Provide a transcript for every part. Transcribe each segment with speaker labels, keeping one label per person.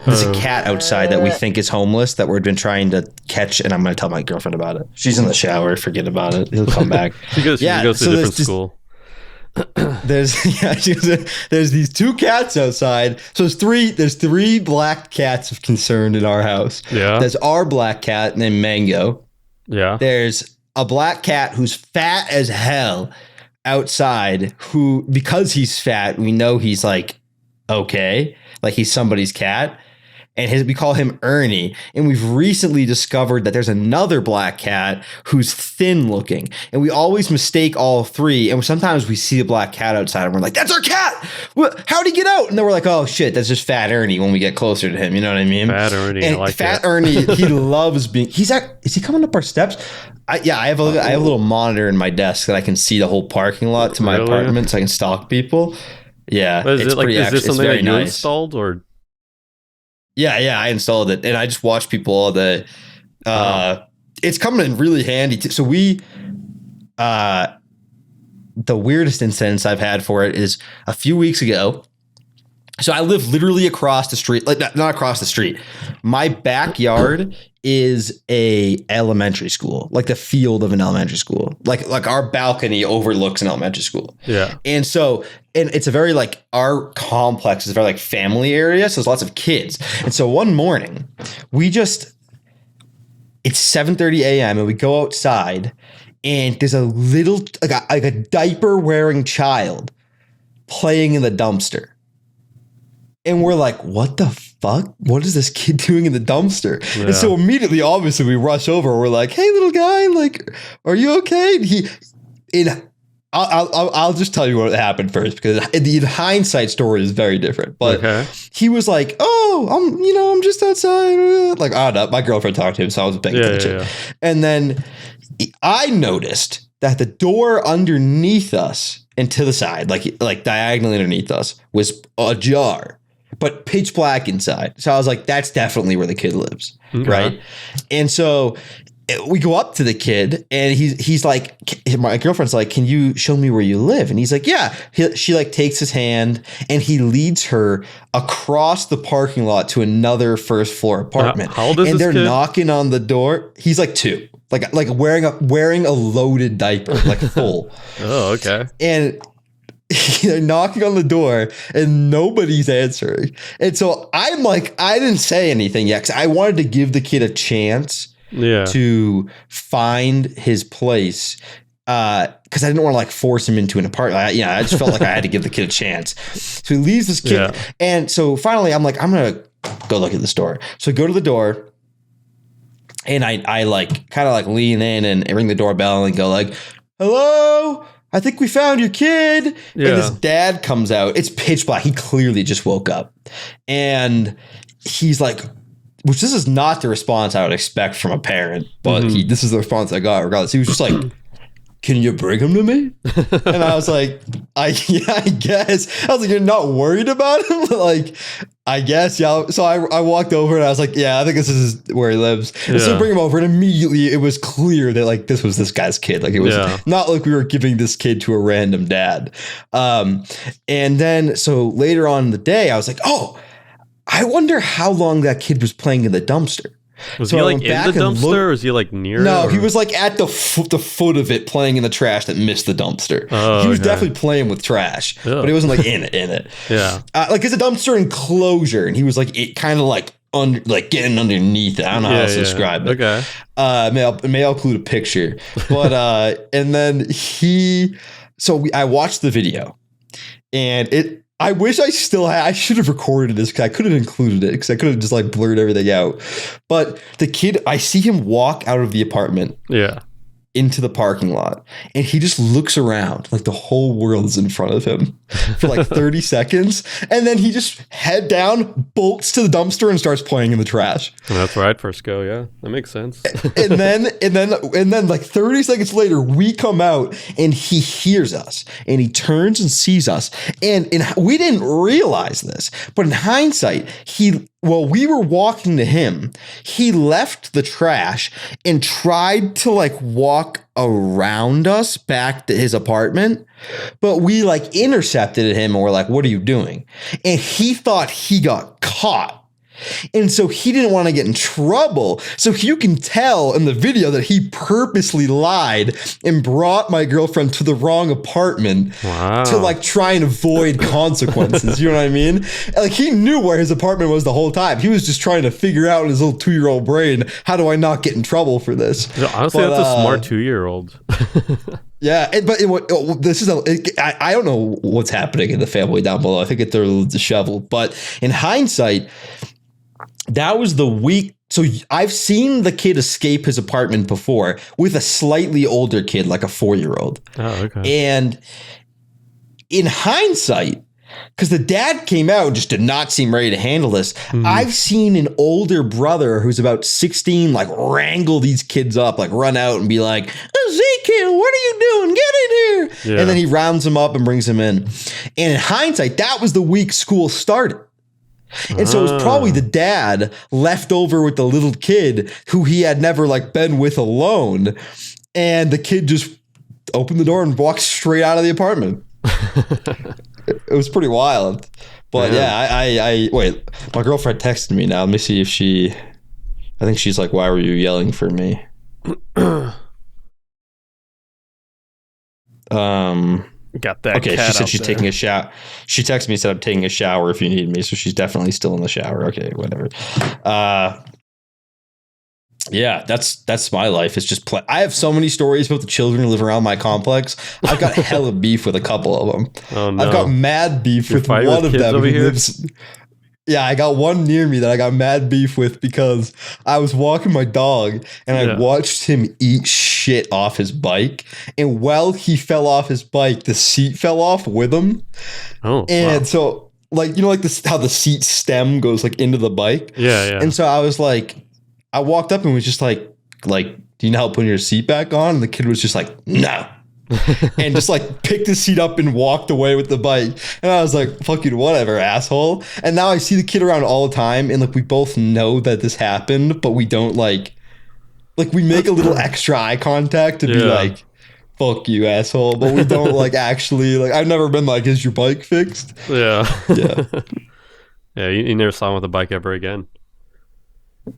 Speaker 1: There's a cat outside that we think is homeless that we've been trying to catch, and I'm going to tell my girlfriend about it. She's in the shower. Forget about it. He'll come back.
Speaker 2: She goes to a different school.
Speaker 1: There's these two cats outside. So there's three black cats of concern in our house.
Speaker 2: Yeah.
Speaker 1: There's our black cat named Mango.
Speaker 2: Yeah.
Speaker 1: There's a black cat who's fat as hell outside, who, because he's fat, we know he's like, okay, like he's somebody's cat. And we call him Ernie. And we've recently discovered that there's another black cat who's thin looking. And we always mistake all three. And sometimes we see a black cat outside and we're like, that's our cat. How'd he get out? And then we're like, oh shit, that's just Fat Ernie when we get closer to him. You know what I mean?
Speaker 2: Fat Ernie.
Speaker 1: And
Speaker 2: I like
Speaker 1: Fat
Speaker 2: that.
Speaker 1: Ernie, he loves being, is he coming up our steps? I have a little monitor in my desk that I can see the whole parking lot to my apartment so I can stalk people. Yeah.
Speaker 2: Is this something that you installed or?
Speaker 1: Yeah, I installed it, and I just watch people all day. It's coming in really handy. So the weirdest instance I've had for it is a few weeks ago. So I live literally across the street, like not across the street. My backyard is a elementary school, like the field of an elementary school. Like our balcony overlooks an elementary school. Yeah. And it's a very our complex is a very family area. So there's lots of kids. And so one morning it's 7:30 a.m. and we go outside and there's a little, like a diaper wearing child playing in the dumpster. And we're like, what the fuck? What is this kid doing in the dumpster? Yeah. And so immediately, obviously, we rush over. We're like, hey, little guy, are you okay? And I'll just tell you what happened first, because the hindsight story is very different. But he was like, oh, I'm just outside. Like, I don't know. My girlfriend talked to him, so I was paying attention. Yeah. And then I noticed that the door underneath us and to the side, like diagonally underneath us, was ajar, but pitch black inside. So I was like, that's definitely where the kid lives. Okay. Right. And so we go up to the kid and he's like, my girlfriend's like, can you show me where you live? And he's like, yeah. She takes his hand and he leads her across the parking lot to another first floor apartment.
Speaker 2: How old is
Speaker 1: and
Speaker 2: this
Speaker 1: they're
Speaker 2: kid?
Speaker 1: Knocking on the door. He's like 2, like wearing a loaded diaper, like full.
Speaker 2: Oh, okay.
Speaker 1: And they're knocking on the door and nobody's answering. And so I'm like, I didn't say anything yet because I wanted to give the kid a chance to find his place. Because I didn't want to force him into an apartment. I just felt like I had to give the kid a chance. So he leaves this kid. Yeah. And so finally I'm like, I'm going to go look at this door. So I go to the door and I kind of lean in and ring the doorbell and go hello? I think we found your kid. Yeah. And his dad comes out. It's pitch black. He clearly just woke up. And he's like, which this is not the response I would expect from a parent, but this is the response I got regardless. He was just like, can you bring him to me? And I was like, I guess. I was like, you're not worried about him? I guess, yeah. So I walked over and I was like, yeah, I think this is where he lives. And so I bring him over and immediately it was clear that this was this guy's kid. It was not like we were giving this kid to a random dad. And then, so later on in the day, I was like, oh, I wonder how long that kid was playing in the dumpster.
Speaker 2: Was he in the dumpster or was he near it?
Speaker 1: No, he was at the foot of it playing in the trash that missed the dumpster. Oh, he was definitely playing with trash, but it wasn't in it. Yeah. It's a dumpster enclosure and he was getting underneath it. I don't know how else to describe it. Okay. May I'll include a picture. But and then I watched the video and I wish I still had. I should have recorded this because I could have included it because I could have just blurred everything out. But the kid, I see him walk out of the apartment. Yeah. Into the parking lot and he just looks around like the whole world is in front of him for 30 seconds. And then he just head down, bolts to the dumpster and starts playing in the trash.
Speaker 2: Well, that's where I'd first go. Yeah, that makes sense.
Speaker 1: and then 30 seconds later, we come out and he hears us and he turns and sees us. And we didn't realize this, but in hindsight, while we were walking to him, he left the trash and tried to walk around us back to his apartment. But we intercepted him and we're like, what are you doing? And he thought he got caught. And so he didn't want to get in trouble. So you can tell in the video that he purposely lied and brought my girlfriend to the wrong apartment to like try and avoid consequences. You know what I mean? Like he knew where his apartment was the whole time. He was just trying to figure out in his little 2-year-old brain, how do I not get in trouble for this?
Speaker 2: Honestly, that's a smart 2-year-old.
Speaker 1: Yeah, this is I don't know what's happening in the family down below. I think they're a little disheveled. But in hindsight, that was the week. So I've seen the kid escape his apartment before with a slightly older kid, like a 4-year-old.
Speaker 2: Oh, okay.
Speaker 1: And in hindsight, because the dad came out and just did not seem ready to handle this. I've seen an older brother who's about 16, like wrangle these kids up, like run out and be like, Ezekiel, what are you doing? Get in here. Yeah. And then he rounds them up and brings them in. And in hindsight, that was the week school started. And so it was probably the dad left over with the little kid who he had never like been with alone. And the kid just opened the door and walked straight out of the apartment. It was pretty wild. But I wait, my girlfriend texted me now. Let me see if I think she's like, why were you yelling for me?
Speaker 2: Got that.
Speaker 1: Okay, she said she's taking a shower. She texted me and said, I'm taking a shower if you need me. So she's definitely still in the shower. Okay, whatever. Yeah, that's my life. It's just I have so many stories about the children who live around my complex. I've got hella beef with a couple of them.
Speaker 2: Oh, no.
Speaker 1: I've got mad beef with one of them who lives. Yeah, I got one near me that I got mad beef with because I was walking my dog and I watched him eat shit off his bike. And while he fell off his bike, the seat fell off with him. Oh, and so like, you know, like this, how the seat stem goes like into the bike.
Speaker 2: Yeah.
Speaker 1: And so I was like, I walked up and was just like, do you know how putting your seat back on? And the kid was just like, no. And just like picked his seat up and walked away with the bike. And I was like, fuck you, whatever, asshole. And now I see the kid around all the time. And like, we both know that this happened, but we don't like we make a little extra eye contact to be like, fuck you, asshole. But we don't like actually, like, I've never been like, is your bike fixed?
Speaker 2: Yeah.
Speaker 1: Yeah.
Speaker 2: Yeah. You never saw him with a bike ever again.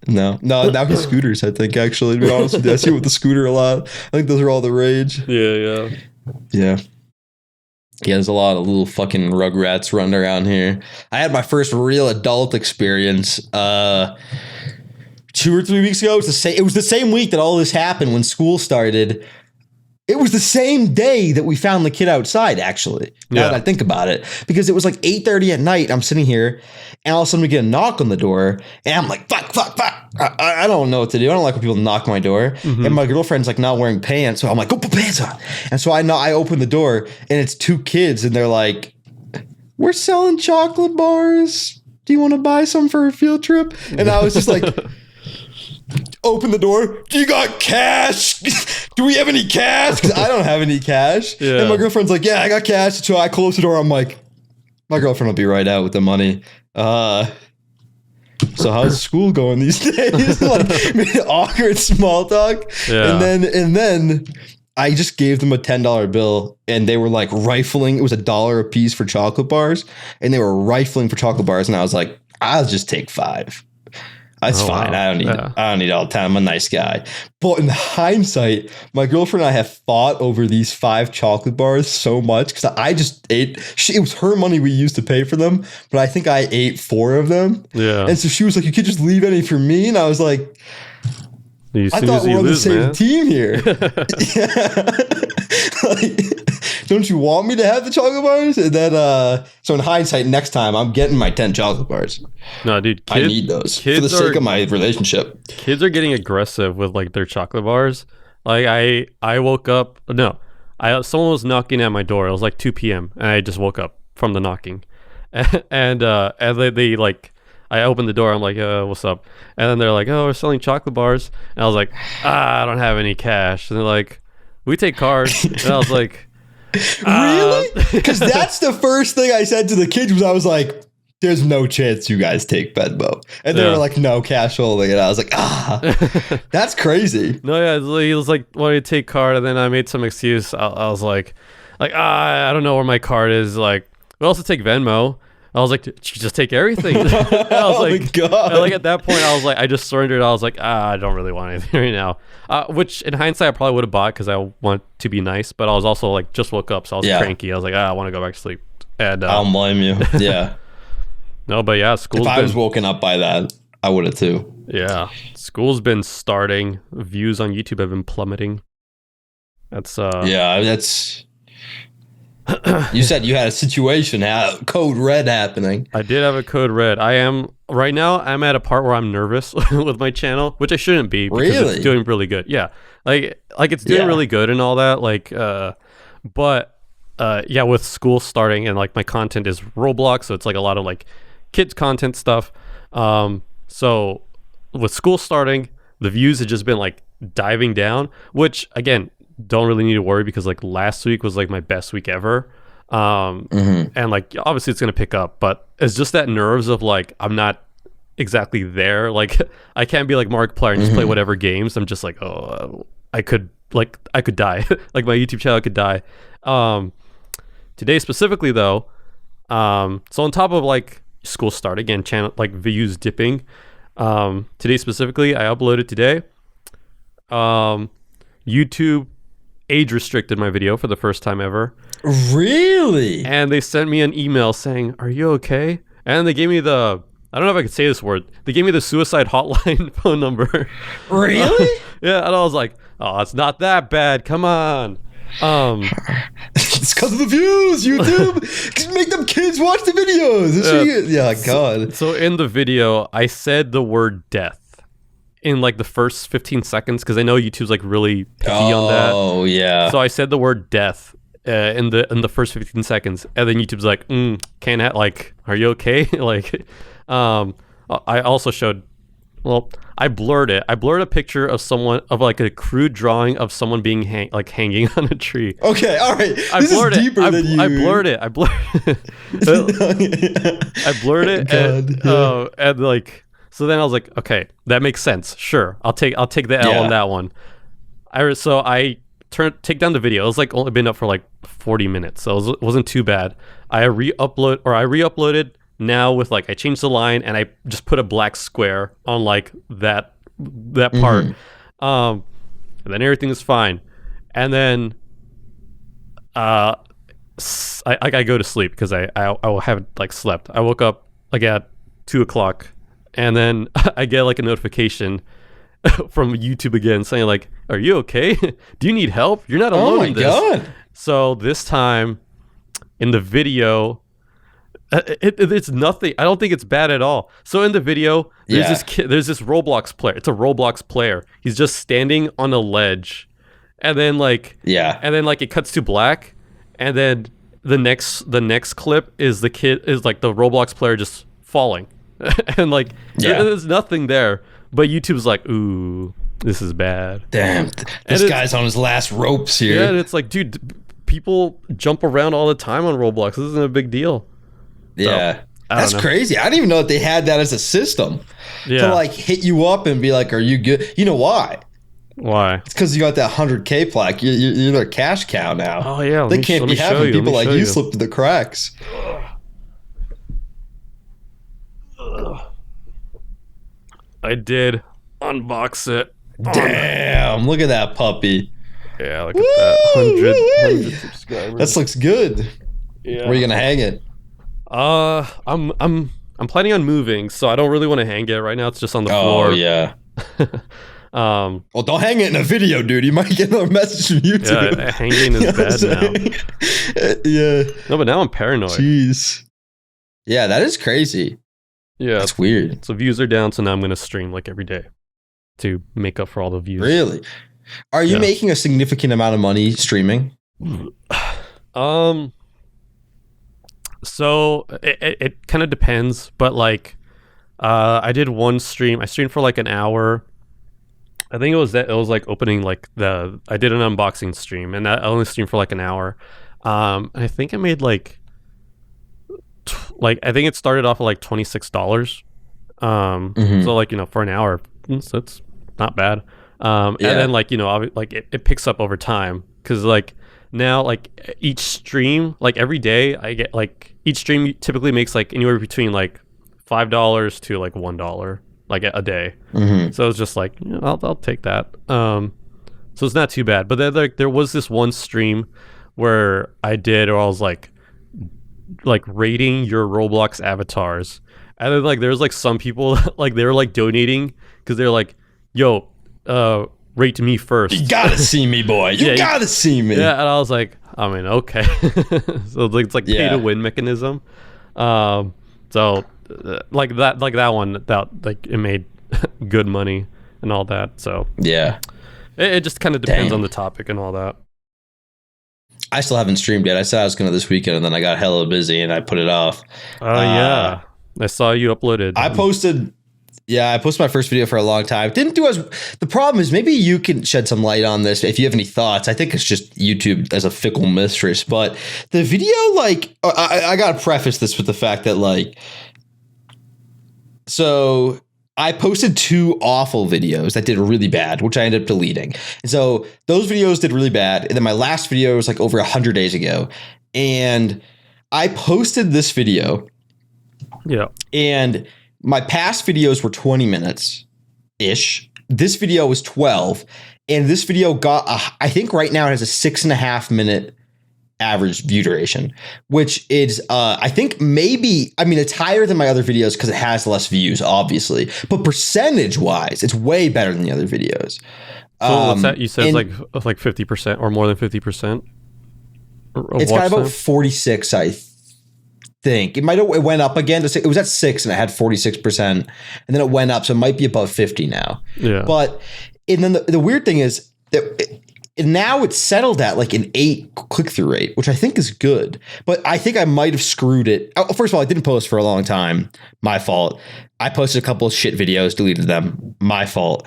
Speaker 1: No, now he scooters, I think, actually, to be honest with you. I see him with the scooter a lot. I think those are all the rage.
Speaker 2: Yeah.
Speaker 1: Yeah, there's a lot of little fucking rugrats running around here. I had my first real adult experience 2 or 3 weeks ago. It was the same week that all this happened when school started. It was the same day that we found the kid outside, actually, now that I think about it. Because it was like 8:30 at night. I'm sitting here, and all of a sudden we get a knock on the door, and I'm like, fuck. I don't know what to do. I don't like when people knock my door. Mm-hmm. And my girlfriend's like not wearing pants, so I'm like, go put pants on. And so I open the door, and it's 2 kids, and they're like, we're selling chocolate bars. Do you want to buy some for a field trip? And I was just like... Open the door. Do you got cash? Do we have any cash? Because I don't have any cash. Yeah. And my girlfriend's like, yeah, I got cash. So I close the door. I'm like, my girlfriend will be right out with the money. So how's school going these days? Like, made awkward small talk. Yeah. And then I just gave them a $10 bill, and they were like rifling. It was $1 a piece for chocolate bars, and they were rifling for chocolate bars. And I was like, I'll just take 5. That's fine. Wow. I don't need all the time. I'm a nice guy. But in hindsight, my girlfriend and I have fought over these 5 chocolate bars so much because I just ate. It was her money we used to pay for them, but I think I ate 4 of them. Yeah. And so she was like, "You could just leave any for me," and I was like, "I thought we were on the same team here." Don't you want me to have the chocolate bars? And then, so in hindsight, next time I'm getting my 10 chocolate bars.
Speaker 2: No, dude,
Speaker 1: I need those for the sake of my relationship.
Speaker 2: Kids are getting aggressive with like their chocolate bars. Like I woke up. No, someone was knocking at my door. It was like 2 p.m. and I just woke up from the knocking, and they like. I opened the door. I'm like, what's up? And then they're like, oh, we're selling chocolate bars. And I was like, I don't have any cash. And they're like, we take cards. And I was like,
Speaker 1: really? Because that's the first thing I said to the kids was I was like, there's no chance you guys take Venmo. And they were like, no, cash only. And I was like, that's crazy.
Speaker 2: No, yeah, he was like, why do you take card? And then I made some excuse. I was like, I don't know where my card is. Like, we also take Venmo. I was like, did you just take everything? I was
Speaker 1: Oh my
Speaker 2: like,
Speaker 1: God.
Speaker 2: and, like at that point, I was like, I just surrendered. I was like, I don't really want anything right now. Which in hindsight, I probably would have bought because I want to be nice. But I was also like, just woke up, so I was cranky. I was like, I want to go back to sleep. And
Speaker 1: I don't blame you. Yeah.
Speaker 2: No, but yeah, school's
Speaker 1: If I was woken up by that, I would have too.
Speaker 2: Yeah, school's been starting. Views on YouTube have been plummeting. That's
Speaker 1: Yeah, that's. You said you had a situation, code red happening.
Speaker 2: I did have a code red. I am right now. I'm at a part where I'm nervous with my channel, which I shouldn't be because it's doing really good. Yeah, like it's doing really good and all that. Like, but yeah, with school starting and like my content is Roblox, so it's like a lot of like kids content stuff. So with school starting, the views have just been like diving down, which again, don't really need to worry because like last week was like my best week ever. And like obviously it's gonna pick up, but it's just that nerves of like I'm not exactly there. Like I can't be like Markiplier and just play whatever games. I'm just like, oh, I could die. Like my YouTube channel could die. Today specifically though, so on top of like school start again, channel like views dipping. Today specifically, I uploaded today. YouTube age restricted my video for the first time ever.
Speaker 1: Really?
Speaker 2: And they sent me an email saying, "Are you okay?" And they gave me the, I don't know if I could say this word. They gave me the suicide hotline phone number.
Speaker 1: Really?
Speaker 2: Yeah, and I was like, "Oh, it's not that bad. Come on."
Speaker 1: It's because of the views, YouTube. Make them kids watch the videos. Yeah, God.
Speaker 2: So in the video, I said the word death in like the first 15 seconds because I know YouTube's like really picky on that.
Speaker 1: Oh yeah.
Speaker 2: So I said the word death in the first 15 seconds, and then YouTube's like, can't like, are you okay? Like, I also showed. Well, I blurred it. I blurred a picture of someone of like a crude drawing of someone being hanging on a tree.
Speaker 1: Okay, all right.
Speaker 2: This is deeper than you. I blurred it. I blurred it. And like, so then I was like, okay, that makes sense. Sure, I'll take the L on that one. So I take down the video. It was like only been up for like 40 minutes, so it wasn't too bad. I re-uploaded. Now with like I changed the line and I just put a black square on like that part, and then everything is fine. And then I go to sleep because I haven't like slept. I woke up like at 2:00, and then I get like a notification from YouTube again saying like, "Are you okay? Do you need help? You're not alone in this." Oh my God! So this time in the video. It's nothing. I don't think it's bad at all. So in the video, there's this kid. There's this Roblox player. It's a Roblox player. He's just standing on a ledge, and then like it cuts to black, and then the next clip is the kid is like the Roblox player just falling, and like there's nothing there. But YouTube's like, ooh, this is bad.
Speaker 1: Damn, this guy's on his last ropes here.
Speaker 2: Yeah, and it's like, dude, people jump around all the time on Roblox. This isn't a big deal.
Speaker 1: Yeah, so, that's crazy. I didn't even know that they had that as a system to like hit you up and be like, "Are you good?" You know why?
Speaker 2: Why?
Speaker 1: It's because you got that 100K plaque. You're their cash cow now.
Speaker 2: Oh yeah,
Speaker 1: they can't be having people like you slip through the cracks.
Speaker 2: I did unbox it.
Speaker 1: Damn! Look at that puppy.
Speaker 2: Yeah, look at that. 100 subscribers.
Speaker 1: That looks good. Yeah. Where are you gonna hang it?
Speaker 2: I'm planning on moving, so I don't really want to hang it right now. It's just on the floor.
Speaker 1: Oh yeah. Well, don't hang it in a video, dude. You might get another message from YouTube.
Speaker 2: Yeah, hanging is bad now.
Speaker 1: Yeah.
Speaker 2: No, but now I'm paranoid.
Speaker 1: Jeez. Yeah, that is crazy.
Speaker 2: Yeah,
Speaker 1: that's weird.
Speaker 2: So views are down, so now I'm gonna stream like every day to make up for all the views.
Speaker 1: Really? Are you making a significant amount of money streaming?
Speaker 2: So it kind of depends, but like I did one stream. I streamed for like an hour. I think it was like opening like I did an unboxing stream, and I only streamed for like an hour. I think I made like I think it started off at like $26. So like, you know, for an hour, so it's not bad. And then like, you know, like it picks up over time because like now like each stream, like every day I get like each stream typically makes like anywhere between like $5 to like $1 like a day. So it's just like, I'll take that. So it's not too bad. But then like there was this one stream where I was like rating your Roblox avatars, and then like there's like some people like they were like donating because they're like, yo, rate me first.
Speaker 1: You gotta see me, boy. You gotta see me.
Speaker 2: Yeah, and I was like, I mean, okay. So it's like pay to win mechanism. So like that one, that like it made good money and all that. So
Speaker 1: yeah,
Speaker 2: it just kind of depends on the topic and all that.
Speaker 1: I still haven't streamed yet. I said I was gonna this weekend, and then I got hella busy and I put it off.
Speaker 2: Oh yeah, I saw you uploaded.
Speaker 1: I posted my first video for a long time. Didn't do as. The problem is, maybe you can shed some light on this if you have any thoughts. I think it's just YouTube as a fickle mistress. But the video, like, I gotta preface this with the fact that, like, so I posted 2 awful videos that did really bad, which I ended up deleting. And so those videos did really bad. And then my last video was like over 100 days ago. And I posted this video.
Speaker 2: Yeah.
Speaker 1: And my past videos were 20 minutes-ish. This video was 12. And this video got, I think right now it has a 6.5 minute average view duration, which is, I think maybe, I mean, it's higher than my other videos because it has less views, obviously. But percentage-wise, it's way better than the other videos.
Speaker 2: So what's that? You said it's like 50% or more than 50%?
Speaker 1: It's got about 46, I think. It went up again. It was at 6 and it had 46%. And then it went up, so it might be above 50 now. Yeah. But, and then the weird thing is that now it's settled at like an 8 click-through rate, which I think is good. But I think I might have screwed it. First of all, I didn't post for a long time. My fault. I posted a couple of shit videos, deleted them. My fault.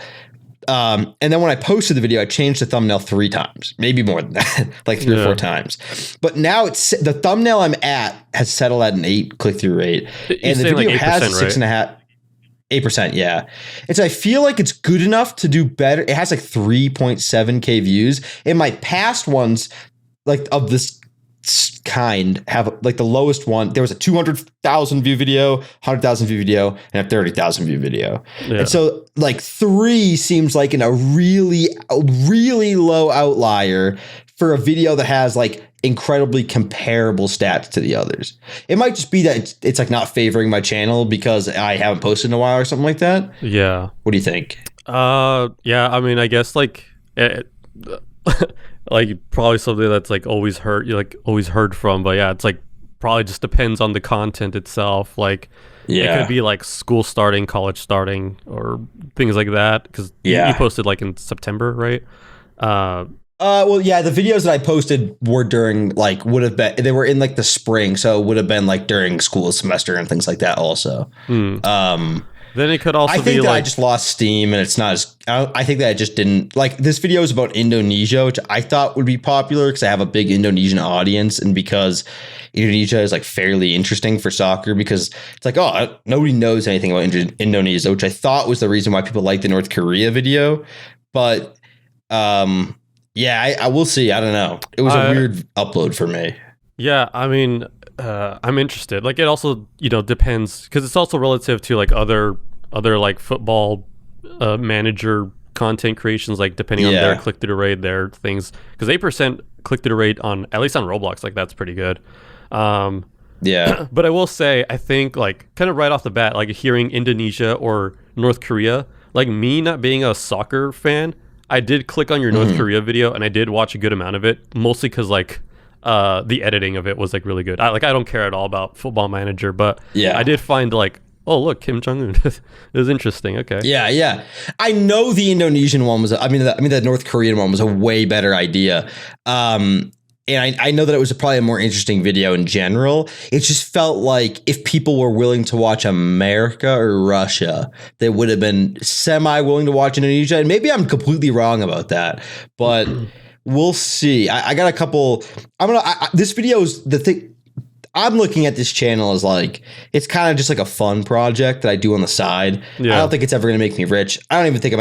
Speaker 1: And then when I posted the video, I changed the thumbnail 3 times, maybe more than that, like 3 or 4 times. But now the thumbnail I'm at has settled at an 8 click-through rate. And the video like has a 6.5. 8%, yeah. And so I feel like it's good enough to do better. It has like 3.7K views. In my past ones, like of this kind, have like the lowest one. There was a 200,000 view video, 100,000 view video, and a 30,000 view video. Yeah. And so like 3 seems like a really low outlier for a video that has like incredibly comparable stats to the others. It might just be that it's like not favoring my channel because I haven't posted in a while or something like that.
Speaker 2: Yeah.
Speaker 1: What do you think?
Speaker 2: Yeah, I mean, I guess like like probably something that's like always heard from, but yeah, it's like probably just depends on the content itself. Like it could be like school starting, college starting, or things like that, because you posted like in September, right?
Speaker 1: Well, yeah, the videos that I posted were during they were in like the spring, so it would have been like during school semester and things like that also.
Speaker 2: Then it could also be like, I think
Speaker 1: that I just lost steam and it's not as, I think that I just didn't, like, this video is about Indonesia, which I thought would be popular because I have a big Indonesian audience and because Indonesia is like fairly interesting for soccer, because it's like, oh, nobody knows anything about Indonesia, which I thought was the reason why people liked the North Korea video. But, yeah, I will see. I don't know. It was a weird upload for me.
Speaker 2: Yeah, I mean, I'm interested. Like, it also, depends, because it's also relative to like other like football manager content creations, like depending on their click-through rate, their things. Because 8% click-through rate on, at least on Roblox, like that's pretty good.
Speaker 1: Yeah.
Speaker 2: But I will say, I think like kind of right off the bat, like hearing Indonesia or North Korea, like me not being a soccer fan, I did click on your North Korea video and I did watch a good amount of it, mostly because like the editing of it was like really good. I don't care at all about Football Manager, but I did find like, oh look, Kim Jong-un. It was interesting. Okay.
Speaker 1: Yeah. I know the Indonesian one was, the North Korean one was a way better idea. And I know that it was probably a more interesting video in general. It just felt like if people were willing to watch America or Russia, they would have been semi-willing to watch Indonesia. And maybe I'm completely wrong about that, but we'll see. I got a couple. This video is the thing. I'm looking at this channel as like, it's kind of just like a fun project that I do on the side. Yeah. I don't think it's ever going to make me rich. I don't even think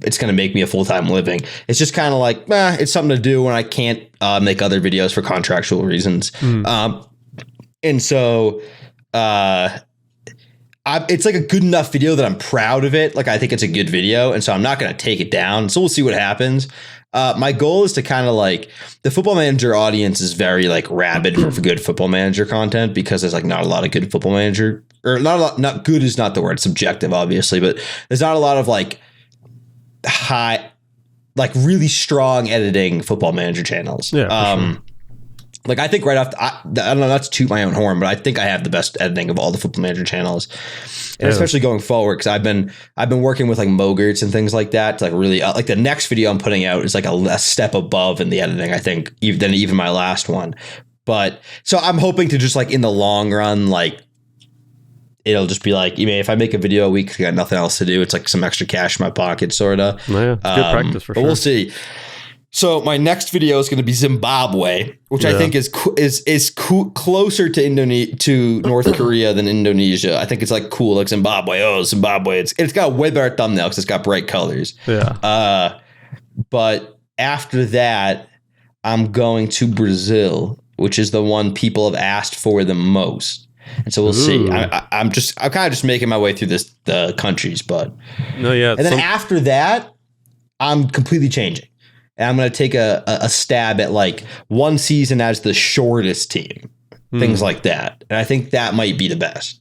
Speaker 1: it's going to make me a full-time living. It's just kind of like, it's something to do when I can't make other videos for contractual reasons. And And so it's like a good enough video that I'm proud of it. Like, I think it's a good video. And so I'm not going to take it down. So we'll see what happens. My goal is to kind of like, the Football Manager audience is very like rabid for good Football Manager content, because there's like not a lot of good Football Manager, or not good is not the word, subjective, obviously, but there's not a lot of like high, like really strong editing Football Manager channels.
Speaker 2: Yeah, for sure.
Speaker 1: Like, I think right off, I don't know, not to toot my own horn, but I think I have the best editing of all the Football Manager channels, and especially going forward, because I've been working with like Mogerts and things like that to like really like the next video I'm putting out is like a step above in the editing, I think, than even my last one. But so I'm hoping to just like in the long run, like it'll just be like, if I make a video a week, I got nothing else to do, it's like some extra cash in my pocket, sort of.
Speaker 2: Yeah, it's good practice for sure.
Speaker 1: But we'll see. So my next video is going to be Zimbabwe, which I think is closer to North Korea than Indonesia. I think it's like cool, like Zimbabwe. Oh, Zimbabwe! It's got a way better thumbnail because it's got bright colors.
Speaker 2: Yeah.
Speaker 1: But after that, I'm going to Brazil, which is the one people have asked for the most. And so we'll see. I'm kind of just making my way through the countries, but
Speaker 2: no, yeah.
Speaker 1: And then after that, I'm completely changing. And I'm going to take a stab at like one season as the shortest team, things like that. And I think that might be the best.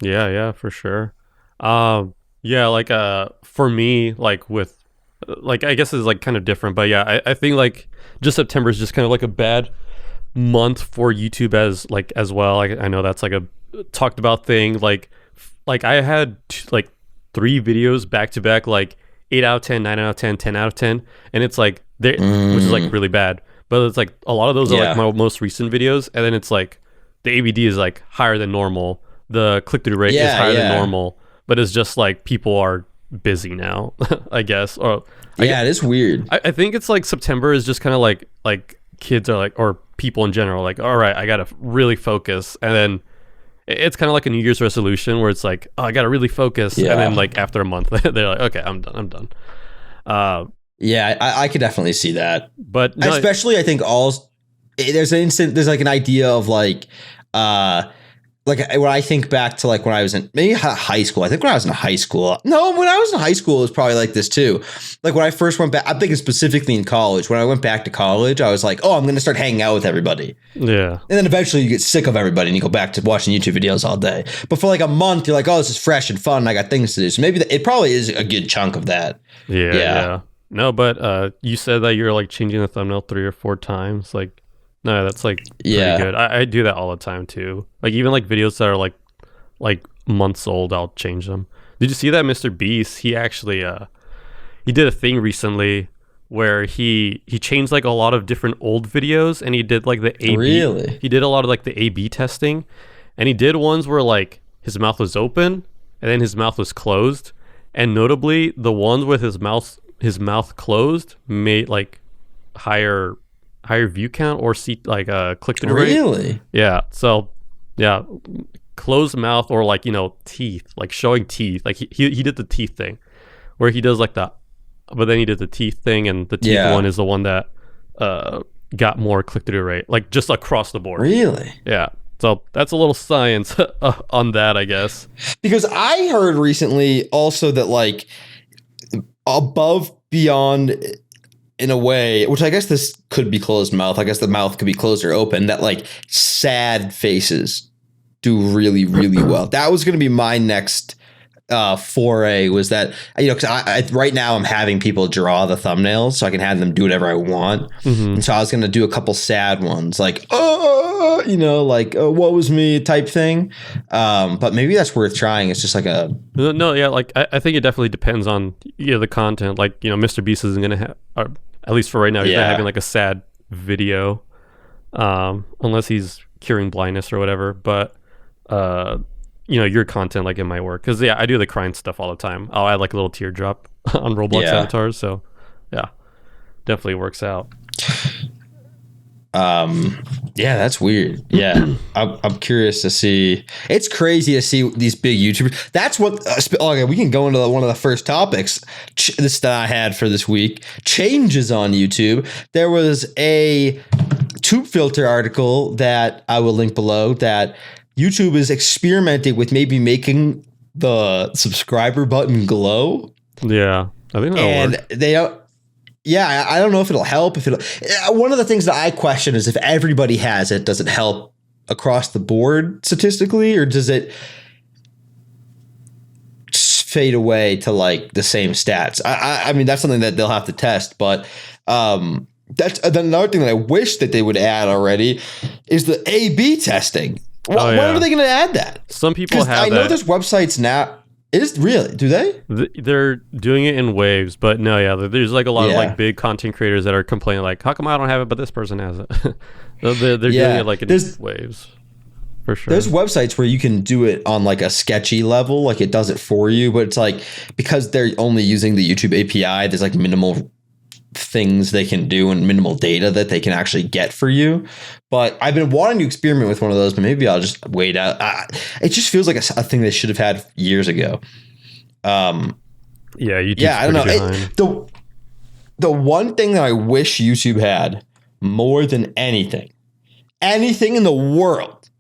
Speaker 2: Yeah, for sure. Yeah, like for me, like with like, I guess it's like kind of different, but yeah, I think like just September is just kind of like a bad month for YouTube as well. Like, I know that's like a talked about thing. Like I had like 3 videos back to back, like 8 out of 10, 9 out of 10, 10 out of 10. And it's like, which is like really bad. But it's like a lot of those are like my most recent videos. And then it's like the ABD is like higher than normal. The click-through rate is higher than normal. But it's just like people are busy now, I guess. Or
Speaker 1: it is weird.
Speaker 2: I think it's like September is just kind of like kids are like, or people in general, like, all right, I got to really focus. And then it's kind of like a New Year's resolution where it's like, oh, I got to really focus. Yeah. And then like after a month, they're like, okay, I'm done.
Speaker 1: Yeah, I could definitely see that.
Speaker 2: But
Speaker 1: no, especially I think there's like an idea of like when I think back to like when I was in maybe high school. I think when I was in high school. No, when I was in high school, it was probably like this too. Like when I first went back, I'm thinking specifically in college. When I went back to college, I was like, oh, I'm going to start hanging out with everybody.
Speaker 2: Yeah. And
Speaker 1: then eventually you get sick of everybody and you go back to watching YouTube videos all day. But for like a month, you're like, oh, this is fresh and fun. And I got things to do. So maybe it probably is a good chunk of that.
Speaker 2: Yeah. No, but you said that you're like changing the thumbnail 3 or 4 times. Like, no, that's like pretty good. I do that all the time too. Like even like videos that are like months old, I'll change them. Did you see that Mr. Beast? He actually he did a thing recently where he changed like a lot of different old videos, and he did like the A/B.
Speaker 1: Really?
Speaker 2: He did a lot of like the A/B testing, and he did ones where like his mouth was open and then his mouth was closed, and notably the ones with his mouth closed made like higher view count or like click-through rate.
Speaker 1: Really?
Speaker 2: Yeah. So yeah, closed mouth or like, teeth, like showing teeth. Like he did the teeth thing where he does like but then he did the teeth thing, and the teeth one is the one that got more click-through rate, like just across the board.
Speaker 1: Really?
Speaker 2: Yeah. So that's a little science on that, I guess.
Speaker 1: Because I heard recently also that like above, beyond, in a way, which I guess this could be closed mouth. I guess the mouth could be closed or open. That like sad faces do really, really well. That was going to be my next foray, was that, because I right now I'm having people draw the thumbnails so I can have them do whatever I want. Mm-hmm. And so I was going to do a couple sad ones, like, what was me type thing. But maybe that's worth trying. It's just like
Speaker 2: no, yeah, like I think it definitely depends on the content. Like, Mr. Beast isn't going to have, or at least for right now, he's not having like a sad video, unless he's curing blindness or whatever. But your content, like, it might work, because I do the crying stuff all the time. I'll add like a little teardrop on Roblox avatars, so definitely works out.
Speaker 1: That's weird. I'm curious to see. It's crazy to see these big YouTubers. That's what okay, we can go into one of the first topics this that I had for this week. Changes on YouTube. There was a Tube Filter article that I will link below that YouTube is experimenting with maybe making the subscriber button glow.
Speaker 2: Yeah, I think that'll work.
Speaker 1: They yeah, I don't know if it'll help. One of the things that I question is if everybody has it, does it help across the board statistically, or does it fade away to like the same stats? I mean, that's something that they'll have to test, but that's another thing that I wish that they would add already is the A/B testing. When are they going to add that?
Speaker 2: Some people have.
Speaker 1: I know there's websites now. It is really? Do they?
Speaker 2: They're doing it in waves, but no, yeah. There's like a lot of like big content creators that are complaining, like, "How come I don't have it, but this person has it?" they're doing it like in waves, for sure.
Speaker 1: There's websites where you can do it on like a sketchy level, like it does it for you, but it's like because they're only using the YouTube API, there's like minimal things they can do and minimal data that they can actually get for you. But I've been wanting to experiment with one of those, but maybe I'll just wait out. It just feels like a thing they should have had years ago.
Speaker 2: YouTube's
Speaker 1: I don't know. The one thing that I wish YouTube had more than anything in the world.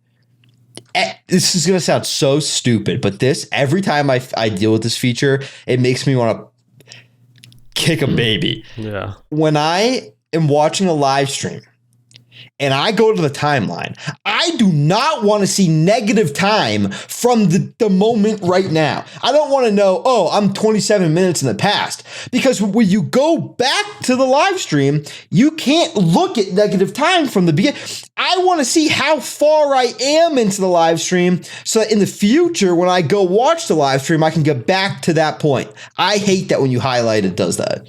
Speaker 1: This is going to sound so stupid, but every time I deal with this feature, it makes me want to kick a baby.
Speaker 2: Yeah.
Speaker 1: When I am watching a live stream and I go to the timeline, I do not want to see negative time from the moment right now. I don't want to know, I'm 27 minutes in the past, because when you go back to the live stream, you can't look at negative time from the beginning. I want to see how far I am into the live stream so that in the future, when I go watch the live stream, I can get back to that point. I hate that when you highlight it does that.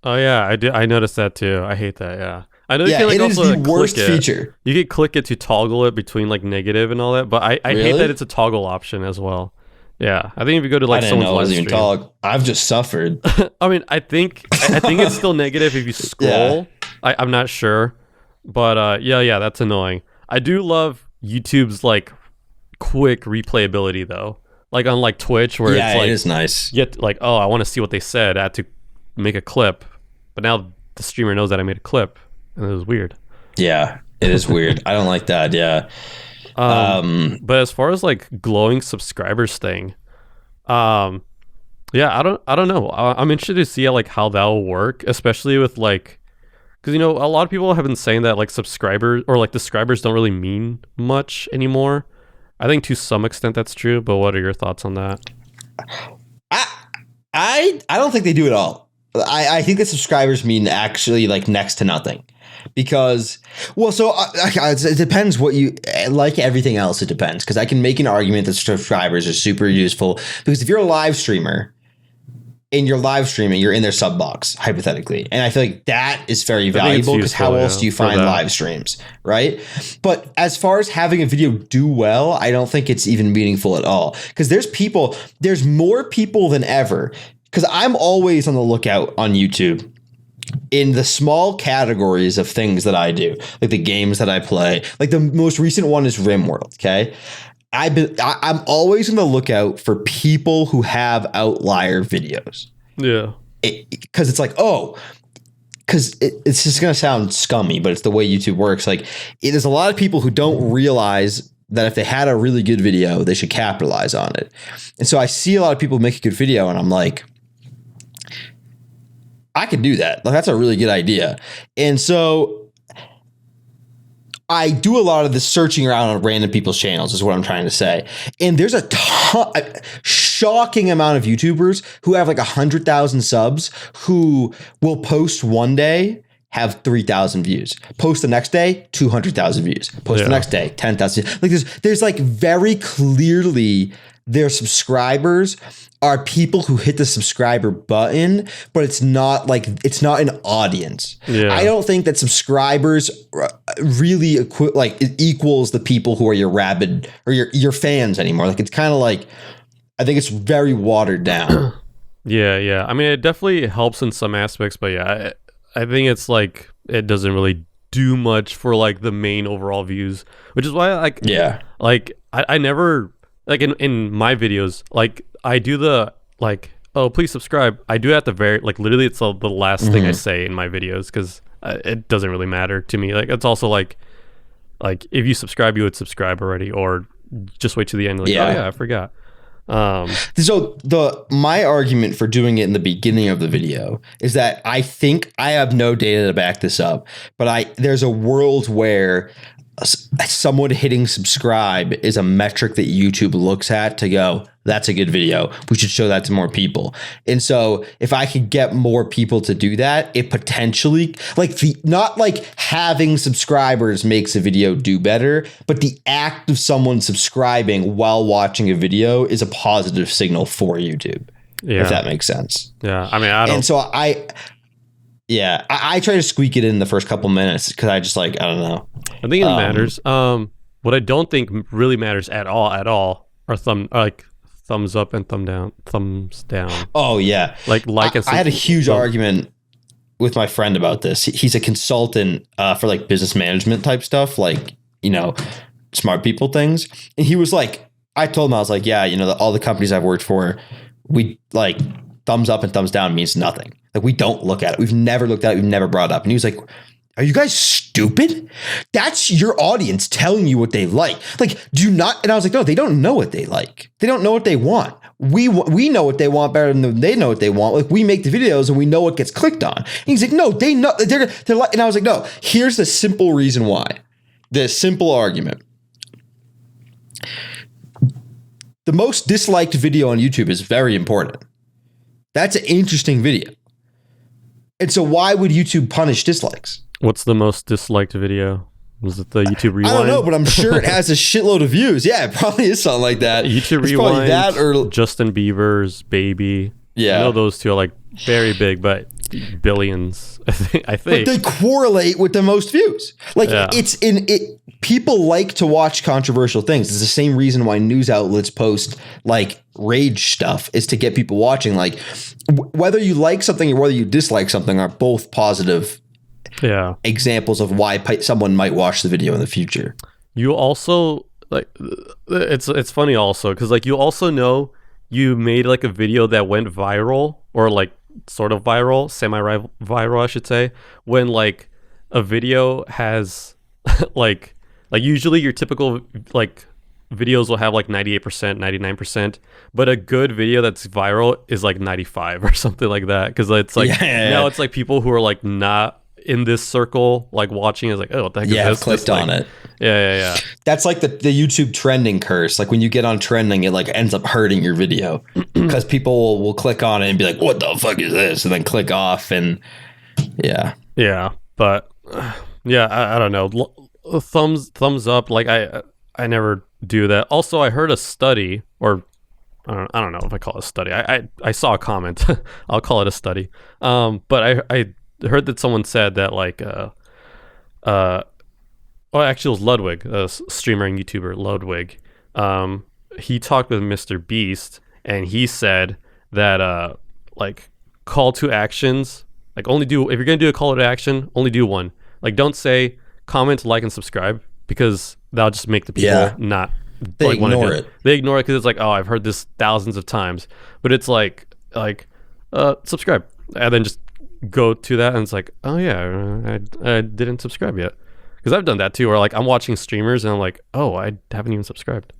Speaker 2: Oh yeah, I noticed that too. I hate that. Yeah. I know you can
Speaker 1: it
Speaker 2: also
Speaker 1: is the worst feature.
Speaker 2: You can click it to toggle it between like negative and all that, but I hate that it's a toggle option as well. Yeah, I think if you go to like someone's live stream, toggle.
Speaker 1: I've just suffered.
Speaker 2: I mean, I think it's still negative if you scroll. Yeah. I'm not sure, but yeah, that's annoying. I do love YouTube's like quick replayability though, like on like Twitch where it's like
Speaker 1: it is nice.
Speaker 2: Yet like I want to see what they said. I had to make a clip, but now the streamer knows that I made a clip. And it was weird.
Speaker 1: Yeah, it is weird. I don't like that. Yeah.
Speaker 2: But as far as like glowing subscribers thing, I don't know. I'm interested to see how that will work, especially with like, because a lot of people have been saying that like subscribers or like the subscribers don't really mean much anymore. I think to some extent that's true. But what are your thoughts on that?
Speaker 1: I don't think they do at all. I think that subscribers mean actually like next to nothing. Because, it depends what you like. Everything else, it depends. Because I can make an argument that subscribers are super useful. Because if you're a live streamer and you're live streaming, you're in their sub box, hypothetically. And I feel like that is very valuable because how else do you find live streams, right? But as far as having a video do well, I don't think it's even meaningful at all. Because there's more people than ever. Because I'm always on the lookout on YouTube in the small categories of things that I do, like the games that I play. Like the most recent one is RimWorld. Okay. I'm always on the lookout for people who have outlier videos.
Speaker 2: Yeah.
Speaker 1: Because it's like, because it's just going to sound scummy, but it's the way YouTube works. Like there's a lot of people who don't realize that if they had a really good video, they should capitalize on it. And so I see a lot of people make a good video and I'm like, I could do that. Like, that's a really good idea. And so I do a lot of the searching around on random people's channels is what I'm trying to say. And there's a shocking amount of YouTubers who have like 100,000 subs who will post one day, have 3,000 views. Post the next day, 200,000 views. Post the next day, 10,000. Like there's like very clearly their subscribers are people who hit the subscriber button, but it's not an audience. Yeah. I don't think that subscribers really equals the people who are your rabid or your fans anymore. Like it's kind of like, I think it's very watered down.
Speaker 2: Yeah. I mean, it definitely helps in some aspects, but yeah, I think it's like it doesn't really do much for like the main overall views, which is why I never like in my videos, like I do the like, please subscribe. I do it at the very, like literally it's the last thing I say in my videos because it doesn't really matter to me. Like it's also like like if you subscribe, you would subscribe already, or just wait to the end. Like, oh yeah, I forgot.
Speaker 1: So my argument for doing it in the beginning of the video is that I think I have no data to back this up, but there's a world where someone hitting subscribe is a metric that YouTube looks at to go, that's a good video. We should show that to more people. And so if I could get more people to do that, it potentially not like having subscribers makes a video do better, but the act of someone subscribing while watching a video is a positive signal for YouTube. Yeah. If that makes sense.
Speaker 2: Yeah. I mean, I don't.
Speaker 1: And so I try to squeak it in the first couple minutes because I just I don't know.
Speaker 2: I think it matters. What I don't think really matters at all are thumbs up and thumbs down.
Speaker 1: Oh yeah.
Speaker 2: I
Speaker 1: had a huge argument with my friend about this. He's a consultant for like business management type stuff, like, you know, smart people things. And he was like, I told him, I was like, yeah, you know, all the companies I've worked for, we like thumbs up and thumbs down means nothing. Like we don't look at it. We've never looked at it. We've never brought it up. And he was like, are you guys stupid? That's your audience telling you what they like. Like, do you not? And I was like, no, they don't know what they like. They don't know what they want. We know what they want better than they know what they want. Like we make the videos and we know what gets clicked on. And he's like, no, they know. They're like, and I was like, no, here's the simple reason why. The simple argument. The most disliked video on YouTube is very important. That's an interesting video. And so why would YouTube punish dislikes?
Speaker 2: What's the most disliked video? Was it the YouTube Rewind?
Speaker 1: I don't know, but I'm sure it has a shitload of views. Yeah, it probably is something like that.
Speaker 2: YouTube
Speaker 1: it's
Speaker 2: Rewind,
Speaker 1: that or
Speaker 2: Justin Bieber's Baby. Yeah. I know those two are like very big, but billions, I think.
Speaker 1: But they correlate with the most views. Like people like to watch controversial things. It's the same reason why news outlets post like rage stuff is to get people watching. Like whether you like something or whether you dislike something are both positive examples of why someone might watch the video in the future.
Speaker 2: You also like it's funny also because like you also know you made like a video that went viral or like sort of viral, semi-viral I should say, when like a video has like usually your typical like videos will have like 98%, 99%, but a good video that's viral is like 95 or something like that because it's like now it's like people who are like not in this circle like watching is like, oh, what the heck is this?
Speaker 1: Clicked on it.
Speaker 2: Yeah.
Speaker 1: That's like the YouTube trending curse. Like when you get on trending, it like ends up hurting your video because people will click on it and be like, what the fuck is this? And then click off and yeah.
Speaker 2: But I don't know. Thumbs up. Like I never do that. Also, I heard a study or I don't know if I call it a study. I saw a comment. I'll call it a study. But I heard that someone said that like actually it was Ludwig, a streamer and YouTuber Ludwig. He talked with Mr. Beast and he said that like call to actions, like only do, if you're gonna do a call to action, only do one. Like don't say comment, like, and subscribe because that'll just make the people not
Speaker 1: they like, ignore it.
Speaker 2: They ignore it because it's like, oh, I've heard this thousands of times. But it's like subscribe and then just go to that and it's like, oh yeah, I didn't subscribe yet, because I've done that too, or like I'm watching streamers and I'm like, oh, I haven't even subscribed.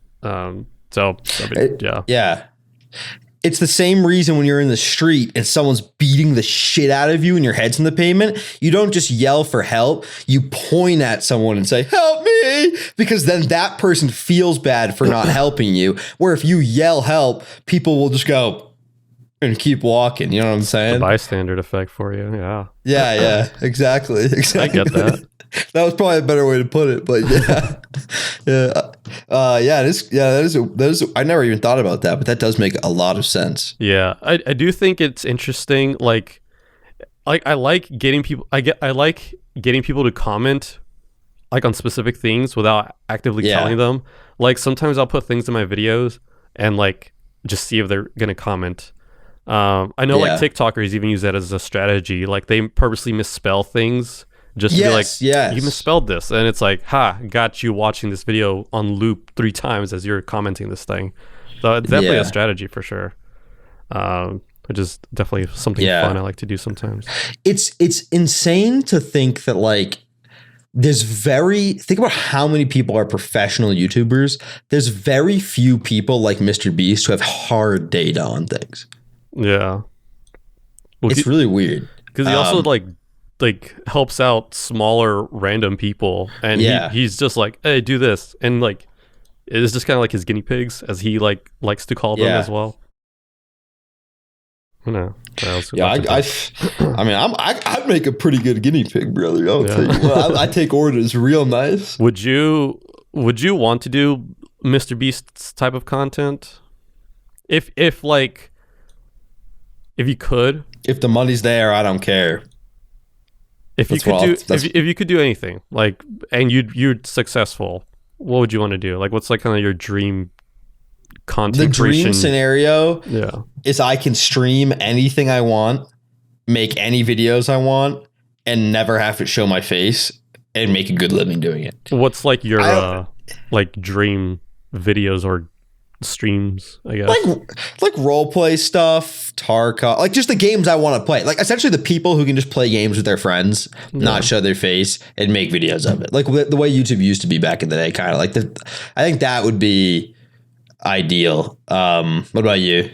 Speaker 1: It's the same reason when you're in the street and someone's beating the shit out of you and your head's in the pavement, you don't just yell for help, you point at someone and say, help me, because then that person feels bad for not helping you, where if you yell help, people will just go and keep walking. You know what I'm saying?
Speaker 2: The bystander effect for you.
Speaker 1: Yeah, exactly.
Speaker 2: I get that.
Speaker 1: That was probably a better way to put it, but that is. I never even thought about that, but that does make a lot of sense.
Speaker 2: Yeah, I do think it's interesting. Like I like getting people. I like getting people to comment like on specific things without actively telling them. Like sometimes I'll put things in my videos and like just see if they're gonna comment. I know like TikTokers even use that as a strategy. Like they purposely misspell things just to be like, you misspelled this. And it's like, got you watching this video on loop 3 times as you're commenting this thing. So it's definitely a strategy for sure. Which is definitely something fun I like to do sometimes.
Speaker 1: It's insane to think that like think about how many people are professional YouTubers. There's very few people like Mr. Beast who have hard data on things.
Speaker 2: Yeah. Well,
Speaker 1: it's really weird.
Speaker 2: Because he also like helps out smaller random people, and he's just like, hey, do this, and like it's just kind of like his guinea pigs, as he like likes to call them as well. No.
Speaker 1: I'd make a pretty good guinea pig, brother. I'll tell you what, I take orders real nice.
Speaker 2: Would you want to do Mr. Beast's type of content? If you could,
Speaker 1: if the money's there, I don't care.
Speaker 2: If you could do anything, like, and you're successful, what would you want to do? Like, what's like kind of your dream content creation?
Speaker 1: Dream scenario is I can stream anything I want, make any videos I want, and never have to show my face and make a good living doing it.
Speaker 2: What's like your like dream videos or streams, I guess?
Speaker 1: Like role play stuff, Tarkov, like just the games I want to play. Like essentially the people who can just play games with their friends, not show their face, and make videos of it. Like the way YouTube used to be back in the day, kind of like I think that would be ideal. What about you?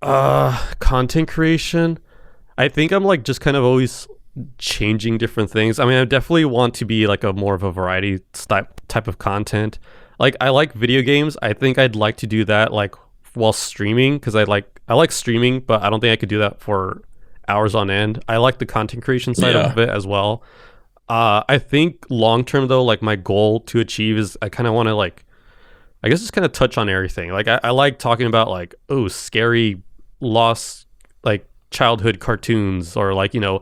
Speaker 2: Content creation. I think I'm like just kind of always changing different things. I mean, I definitely want to be like a more of a variety type of content. Like I like video games. I think I'd like to do that like while streaming, because I like streaming, but I don't think I could do that for hours on end. I like the content creation side of it as well. I think long term though, like my goal to achieve is I kind of want to like, I guess just kind of touch on everything. Like I like talking about like, scary lost like childhood cartoons, or like, you know,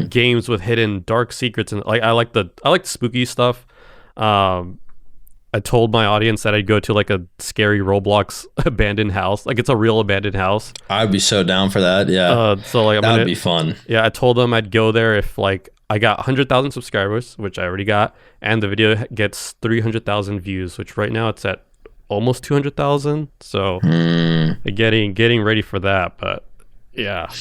Speaker 2: games with hidden dark secrets, and like I like the spooky stuff. I told my audience that I'd go to like a scary Roblox abandoned house. Like it's a real abandoned house.
Speaker 1: I'd be so down for that. Yeah.
Speaker 2: So like
Speaker 1: that would be fun.
Speaker 2: Yeah. I told them I'd go there if like I got 100,000 subscribers, which I already got, and the video gets 300,000 views, which right now it's at almost 200,000. So getting ready for that. But yeah.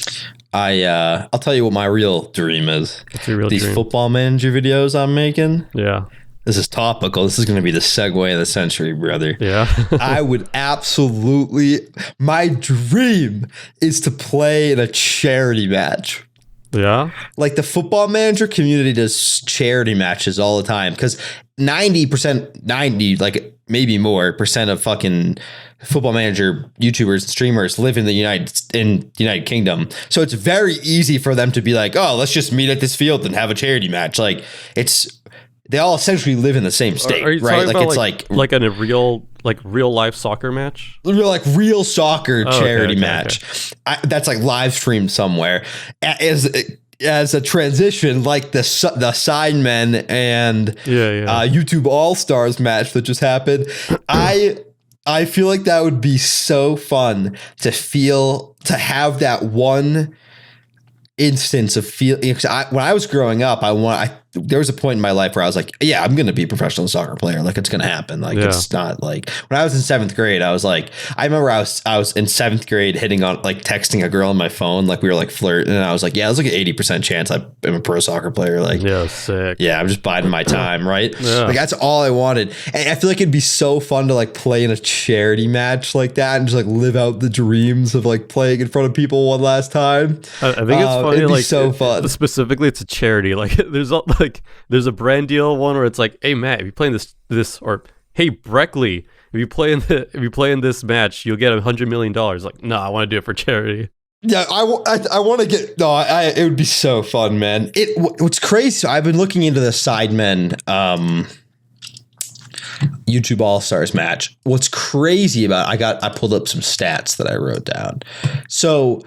Speaker 1: I'll tell you what my real dream is.
Speaker 2: What's your real
Speaker 1: These
Speaker 2: dream?
Speaker 1: Football Manager videos I'm making.
Speaker 2: Yeah.
Speaker 1: This is topical. This is going to be the segue of the century, brother.
Speaker 2: Yeah.
Speaker 1: I would absolutely... My dream is to play in a charity match.
Speaker 2: Yeah.
Speaker 1: Like the Football Manager community does charity matches all the time, because 90%, like maybe more percent of fucking Football Manager YouTubers and streamers live in the United Kingdom. So it's very easy for them to be like, oh, let's just meet at this field and have a charity match. Like they all essentially live in the same state,
Speaker 2: are you
Speaker 1: right?
Speaker 2: Like
Speaker 1: It's
Speaker 2: like in a real life soccer match,
Speaker 1: real soccer charity match.
Speaker 2: Okay.
Speaker 1: That's like live streamed somewhere as a transition, like the Sidemen and YouTube All Stars match that just happened. I feel like that would be so fun to have that one instance of when I was growing up, there was a point in my life where I was like, yeah, I'm going to be a professional soccer player. Like it's going to happen. Like it's not like when I was in 7th grade, I was like, I remember I was in 7th grade hitting on like texting a girl on my phone. Like we were like flirting, and I was like, yeah, there's like an 80% chance I'm a pro soccer player. Like,
Speaker 2: yeah, sick.
Speaker 1: Yeah. I'm just biding my time. Right.
Speaker 2: Yeah.
Speaker 1: Like that's all I wanted. And I feel like it'd be so fun to like play in a charity match like that and just like live out the dreams of like playing in front of people one last time.
Speaker 2: I think it's funny.
Speaker 1: It'd
Speaker 2: like
Speaker 1: be so fun.
Speaker 2: Specifically, it's a charity. Like there's a brand deal one where it's like, hey Matt, if you play in this, or hey Breckley, if you play in this match, you'll get $100 million. Like, no, I want to do it for charity.
Speaker 1: Yeah, I want to get it would be so fun, man. What's crazy? So I've been looking into the Sidemen YouTube All Stars match. What's crazy about I pulled up some stats that I wrote down. So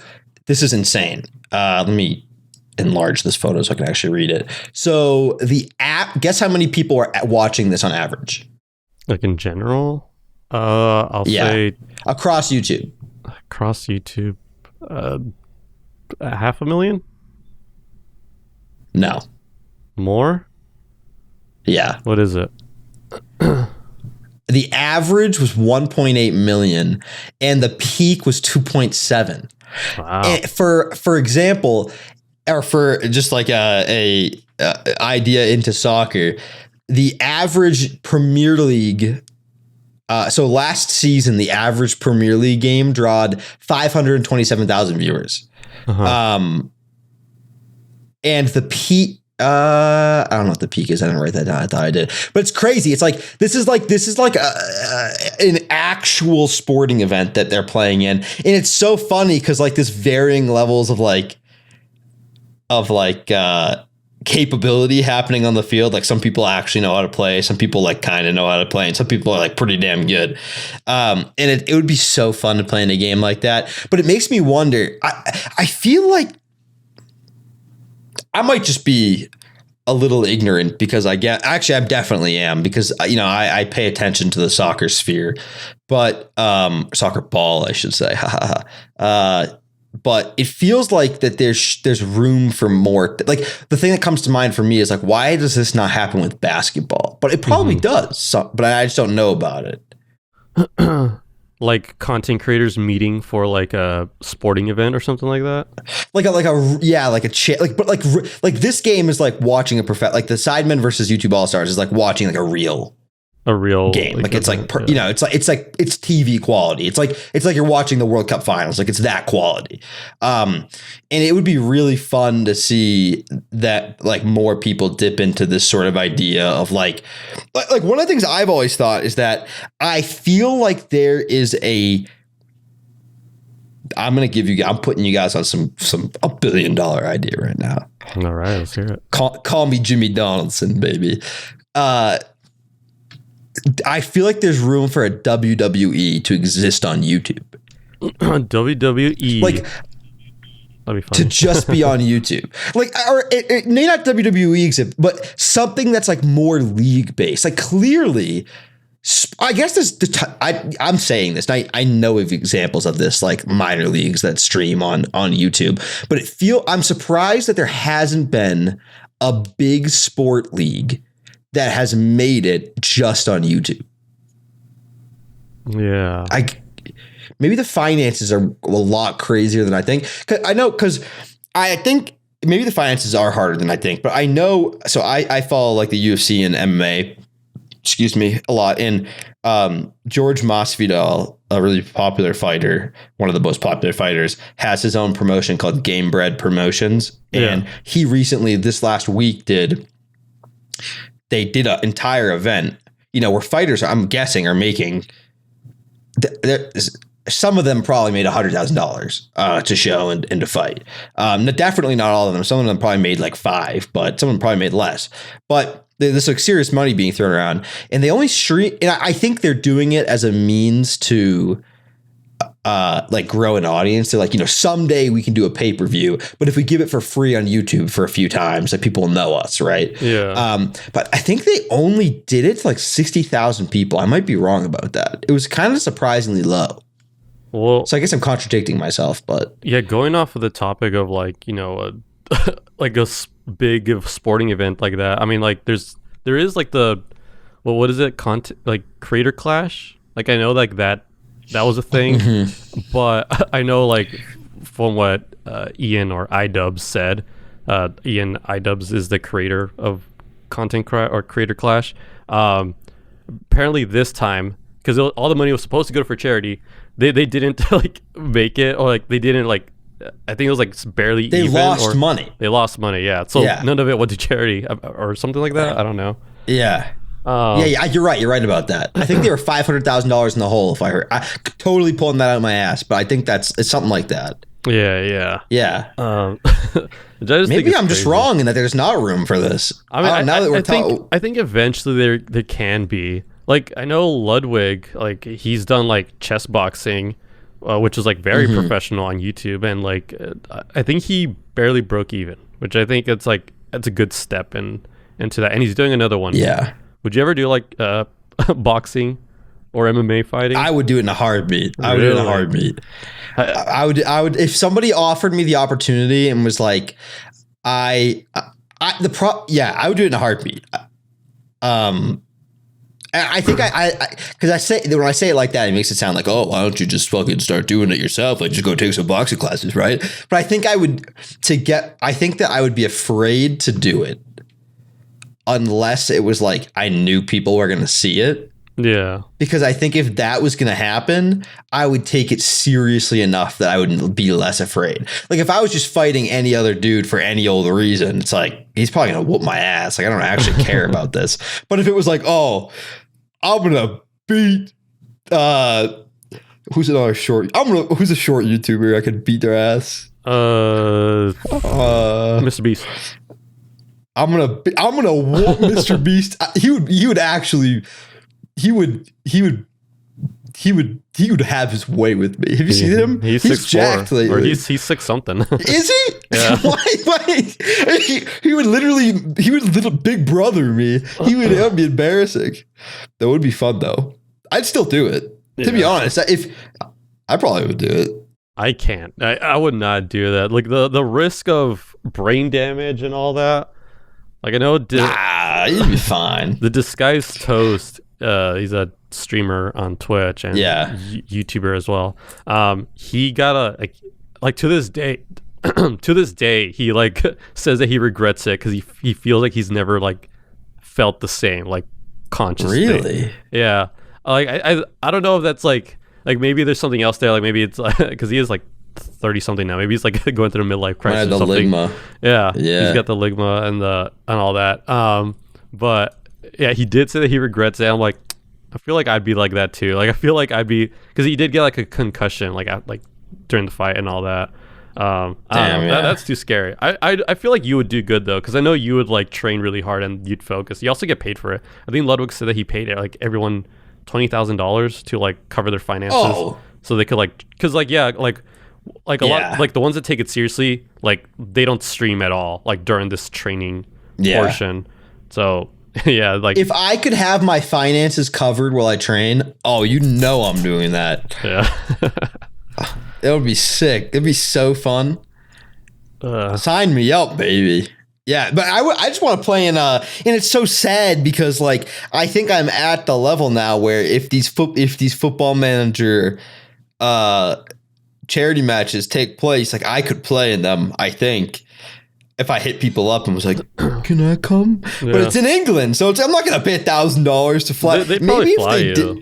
Speaker 1: this is insane. Let me enlarge this photo so I can actually read it. So the app, guess how many people are watching this on average?
Speaker 2: Like in general? I'll say
Speaker 1: across YouTube.
Speaker 2: Across YouTube, 500,000?
Speaker 1: No.
Speaker 2: More?
Speaker 1: Yeah.
Speaker 2: What is it?
Speaker 1: The average was 1.8 million and the peak was 2.7.
Speaker 2: Wow.
Speaker 1: And for example, or for just like a idea into soccer, the average Premier League. So last season, the average Premier League game drawed 527,000 viewers. And the peak, I don't know what the peak is. I didn't write that down. I thought I did, but it's crazy. It's like this is like an actual sporting event that they're playing in, and it's so funny because like this varying levels of capability happening on the field. Like some people actually know how to play, some people like kind of know how to play, and some people are like pretty damn good. And it would be so fun to play in a game like that. But it makes me wonder. I feel like I might just be a little ignorant because I definitely am because, you know, I pay attention to the soccer sphere, but soccer ball, I should say. But it feels like that there's room for more. Like the thing that comes to mind for me is like, why does this not happen with basketball? But it probably does. So, but I just don't know about it.
Speaker 2: Like content creators meeting for like a sporting event or something like that. Like
Speaker 1: this game is like watching like the Sidemen versus YouTube All Stars is like watching like a real game. Like it's like you know, it's TV quality. It's like you're watching the World Cup finals. Like it's that quality. And it would be really fun to see that like more people dip into this sort of idea of like one of the things I've always thought is that I feel like there is I'm putting you guys on some $1 billion idea right now.
Speaker 2: All right, let's hear it.
Speaker 1: Call me Jimmy Donaldson, baby. I feel like there's room for a WWE to exist on YouTube.
Speaker 2: WWE,
Speaker 1: like, that'd be fun. To just be on YouTube, like, or it may not WWE exist, but something that's like more league based. Like, clearly, I guess I'm saying this. And I know of examples of this, like minor leagues that stream on YouTube, but I'm surprised that there hasn't been a big sport league that has made it just on YouTube.
Speaker 2: Yeah.
Speaker 1: Maybe the finances are a lot crazier than I think. Because I think maybe the finances are harder than I think, but I know, so I follow like the UFC and MMA, a lot. And George Masvidal, a really popular fighter, one of the most popular fighters, has his own promotion called Game Bread Promotions. And he recently, this last week, they did an entire event, you know, where fighters, I'm guessing, are making, some of them probably made $100,000 to show and to fight. Definitely not all of them. Some of them probably made like 5, but some of them probably made less. But there's like serious money being thrown around, and they only stream. And I think they're doing it as a means to like grow an audience. They're like, you know, someday we can do a pay-per-view, but if we give it for free on YouTube for a few times, like people will know us, right?
Speaker 2: Yeah.
Speaker 1: But I think they only did it to like 60,000 people. I might be wrong about that. It was kind of surprisingly low.
Speaker 2: Well,
Speaker 1: so I guess I'm contradicting myself, but
Speaker 2: yeah, going off of the topic of like, you know, like a big sporting event like that. I mean, like there is like what is it? Like Creator Clash. Like I know like that was a thing, but I know like from what Ian or iDubbbz said, Ian iDubbbz is the creator of Creator Clash. Apparently this time, because all the money was supposed to go for charity, they didn't like make it, or like they didn't like, I think it was like barely
Speaker 1: they
Speaker 2: even.
Speaker 1: Lost money.
Speaker 2: They lost money, yeah. So none of it went to charity or something like that. I don't know.
Speaker 1: Yeah. Yeah, you're right. You're right about that. I think they were $500,000 in the hole. If I heard, I totally pulling that out of my ass, but I think it's something like that.
Speaker 2: Yeah.
Speaker 1: Maybe I'm just wrong in that there's not room for this.
Speaker 2: I mean, I think eventually there can be. Like I know Ludwig, like he's done like chess boxing, which is like very professional on YouTube, and like I think he barely broke even, which I think it's a good step into that, and he's doing another one.
Speaker 1: Yeah.
Speaker 2: Would you ever do like boxing or MMA fighting?
Speaker 1: I would do it in a heartbeat.
Speaker 2: Really?
Speaker 1: I would do it in a heartbeat. I would if somebody offered me the opportunity and was like, I would do it in a heartbeat. I think because I say when I say it like that, it makes it sound like, oh, why don't you just fucking start doing it yourself? Like just go take some boxing classes, right? But I think I think that I would be afraid to do it unless it was like I knew people were going to see it.
Speaker 2: Yeah.
Speaker 1: Because I think if that was going to happen, I would take it seriously enough that I would be less afraid. Like if I was just fighting any other dude for any old reason, it's like, he's probably going to whoop my ass. Like I don't actually care about this. But if it was like, oh, I'm going to beat, who's another short? Who's a short YouTuber I could beat their ass?
Speaker 2: Mr. Beast.
Speaker 1: I'm gonna whoop Mr. Beast. He would have his way with me. Have you seen him?
Speaker 2: He's 6'4", jacked lately. Or he's 6 something.
Speaker 1: Is he? Yeah. Why? He would literally big brother me. That would be embarrassing. That would be fun though. I'd still do it. Yeah. To be honest, I probably would do it.
Speaker 2: I can't. I would not do that. Like the risk of brain damage and all that. Like I know.
Speaker 1: You'd be fine.
Speaker 2: The Disguised Toast. He's a streamer on Twitch and YouTuber as well. He got like to this day, he like says that he regrets it because he feels like he's never like felt the same like consciously.
Speaker 1: Really?
Speaker 2: Yeah. Like I don't know if that's like maybe there's something else there. Like maybe it's like because he is like 30 something now. Maybe he's like going through a midlife crisis or something. Ligma. Yeah. He's got the ligma and all that. But yeah, he did say that he regrets it. I'm like, I feel like I'd be like that too. Like I feel like I'd be because he did get like a concussion like during the fight and all that. That's too scary. I feel like you would do good though because I know you would like train really hard and you'd focus. You also get paid for it. I think Ludwig said that he paid like everyone $20,000 to like cover their finances so they could like because like a lot like the ones that take it seriously like they don't stream at all like during this training portion. So yeah, like
Speaker 1: if I could have my finances covered while I train, I'm doing that.
Speaker 2: Yeah.
Speaker 1: It would be sick. It'd be so fun. Sign me up, baby. Yeah, but I just want to play in and it's so sad because like I think I'm at the level now where if these Football Manager charity matches take place, like I could play in them, I think. If I hit people up and was like, "Can I come?" Yeah. But it's in England, so I'm not gonna pay $1,000 to fly.
Speaker 2: They probably fly you.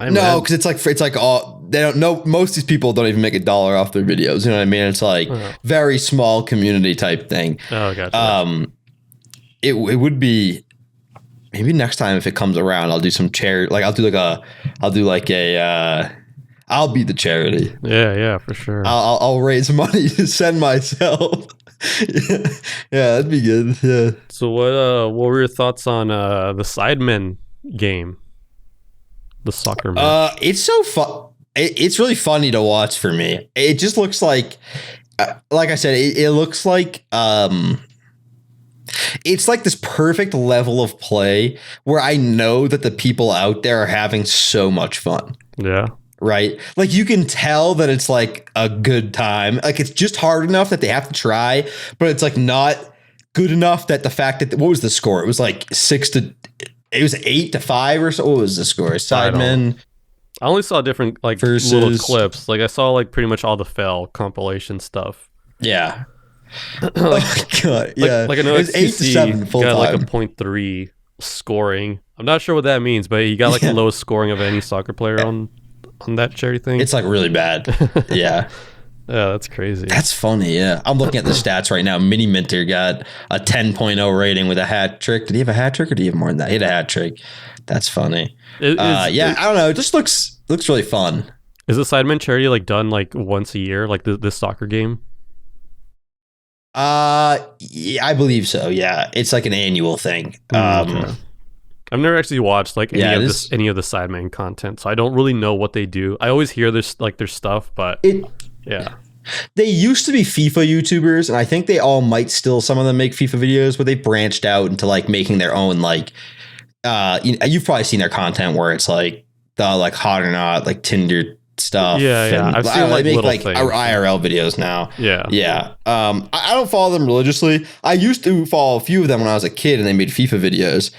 Speaker 1: No, because it's like all they don't know. Most of these people don't even make $1 off their videos. You know what I mean? It's like very small community type thing.
Speaker 2: Oh, gotcha.
Speaker 1: It would be maybe next time if it comes around, I'll do some charity. Like I'll be the charity.
Speaker 2: Yeah, for sure.
Speaker 1: I'll raise money to send myself. Yeah, that'd be good. Yeah.
Speaker 2: So what were your thoughts on the Sidemen game? The soccer match.
Speaker 1: It's so fun. It's really funny to watch for me. It just looks like I said, it looks like it's like this perfect level of play where I know that the people out there are having so much fun.
Speaker 2: Yeah.
Speaker 1: Right? Like you can tell that it's like a good time. Like it's just hard enough that they have to try, but it's like not good enough that the fact that what was the score? It was like 8-5 or so. What was the score? Sidemen.
Speaker 2: I only saw different like little clips. Like I saw like pretty much all the fail compilation stuff.
Speaker 1: Yeah.
Speaker 2: Like,
Speaker 1: oh my God. Yeah.
Speaker 2: Like I know it's 8-7 full got time. Like a 0.3 scoring. I'm not sure what that means, but he got like the lowest scoring of any soccer player on that charity thing.
Speaker 1: It's like really bad. Yeah.
Speaker 2: Yeah, that's crazy.
Speaker 1: That's funny. Yeah. I'm looking at the stats right now. Mini Minter got a 10.0 rating with a hat trick. Did he have a hat trick or did he have more than that? He had a hat trick. That's funny. I don't know. It just looks really fun.
Speaker 2: Is the Sidemen charity like done like once a year, like this soccer game?
Speaker 1: Yeah, I believe so. Yeah. It's like an annual thing.
Speaker 2: Okay. I've never actually watched like any of the Sidemen content, so I don't really know what they do. I always hear this like their stuff, but
Speaker 1: they used to be FIFA YouTubers, and I think they all might still. Some of them make FIFA videos, but they branched out into like making their own like. You've probably seen their content where it's like the like hot or not like Tinder stuff.
Speaker 2: Yeah. I've seen
Speaker 1: they make like IRL videos now.
Speaker 2: Yeah.
Speaker 1: I don't follow them religiously. I used to follow a few of them when I was a kid, and they made FIFA videos.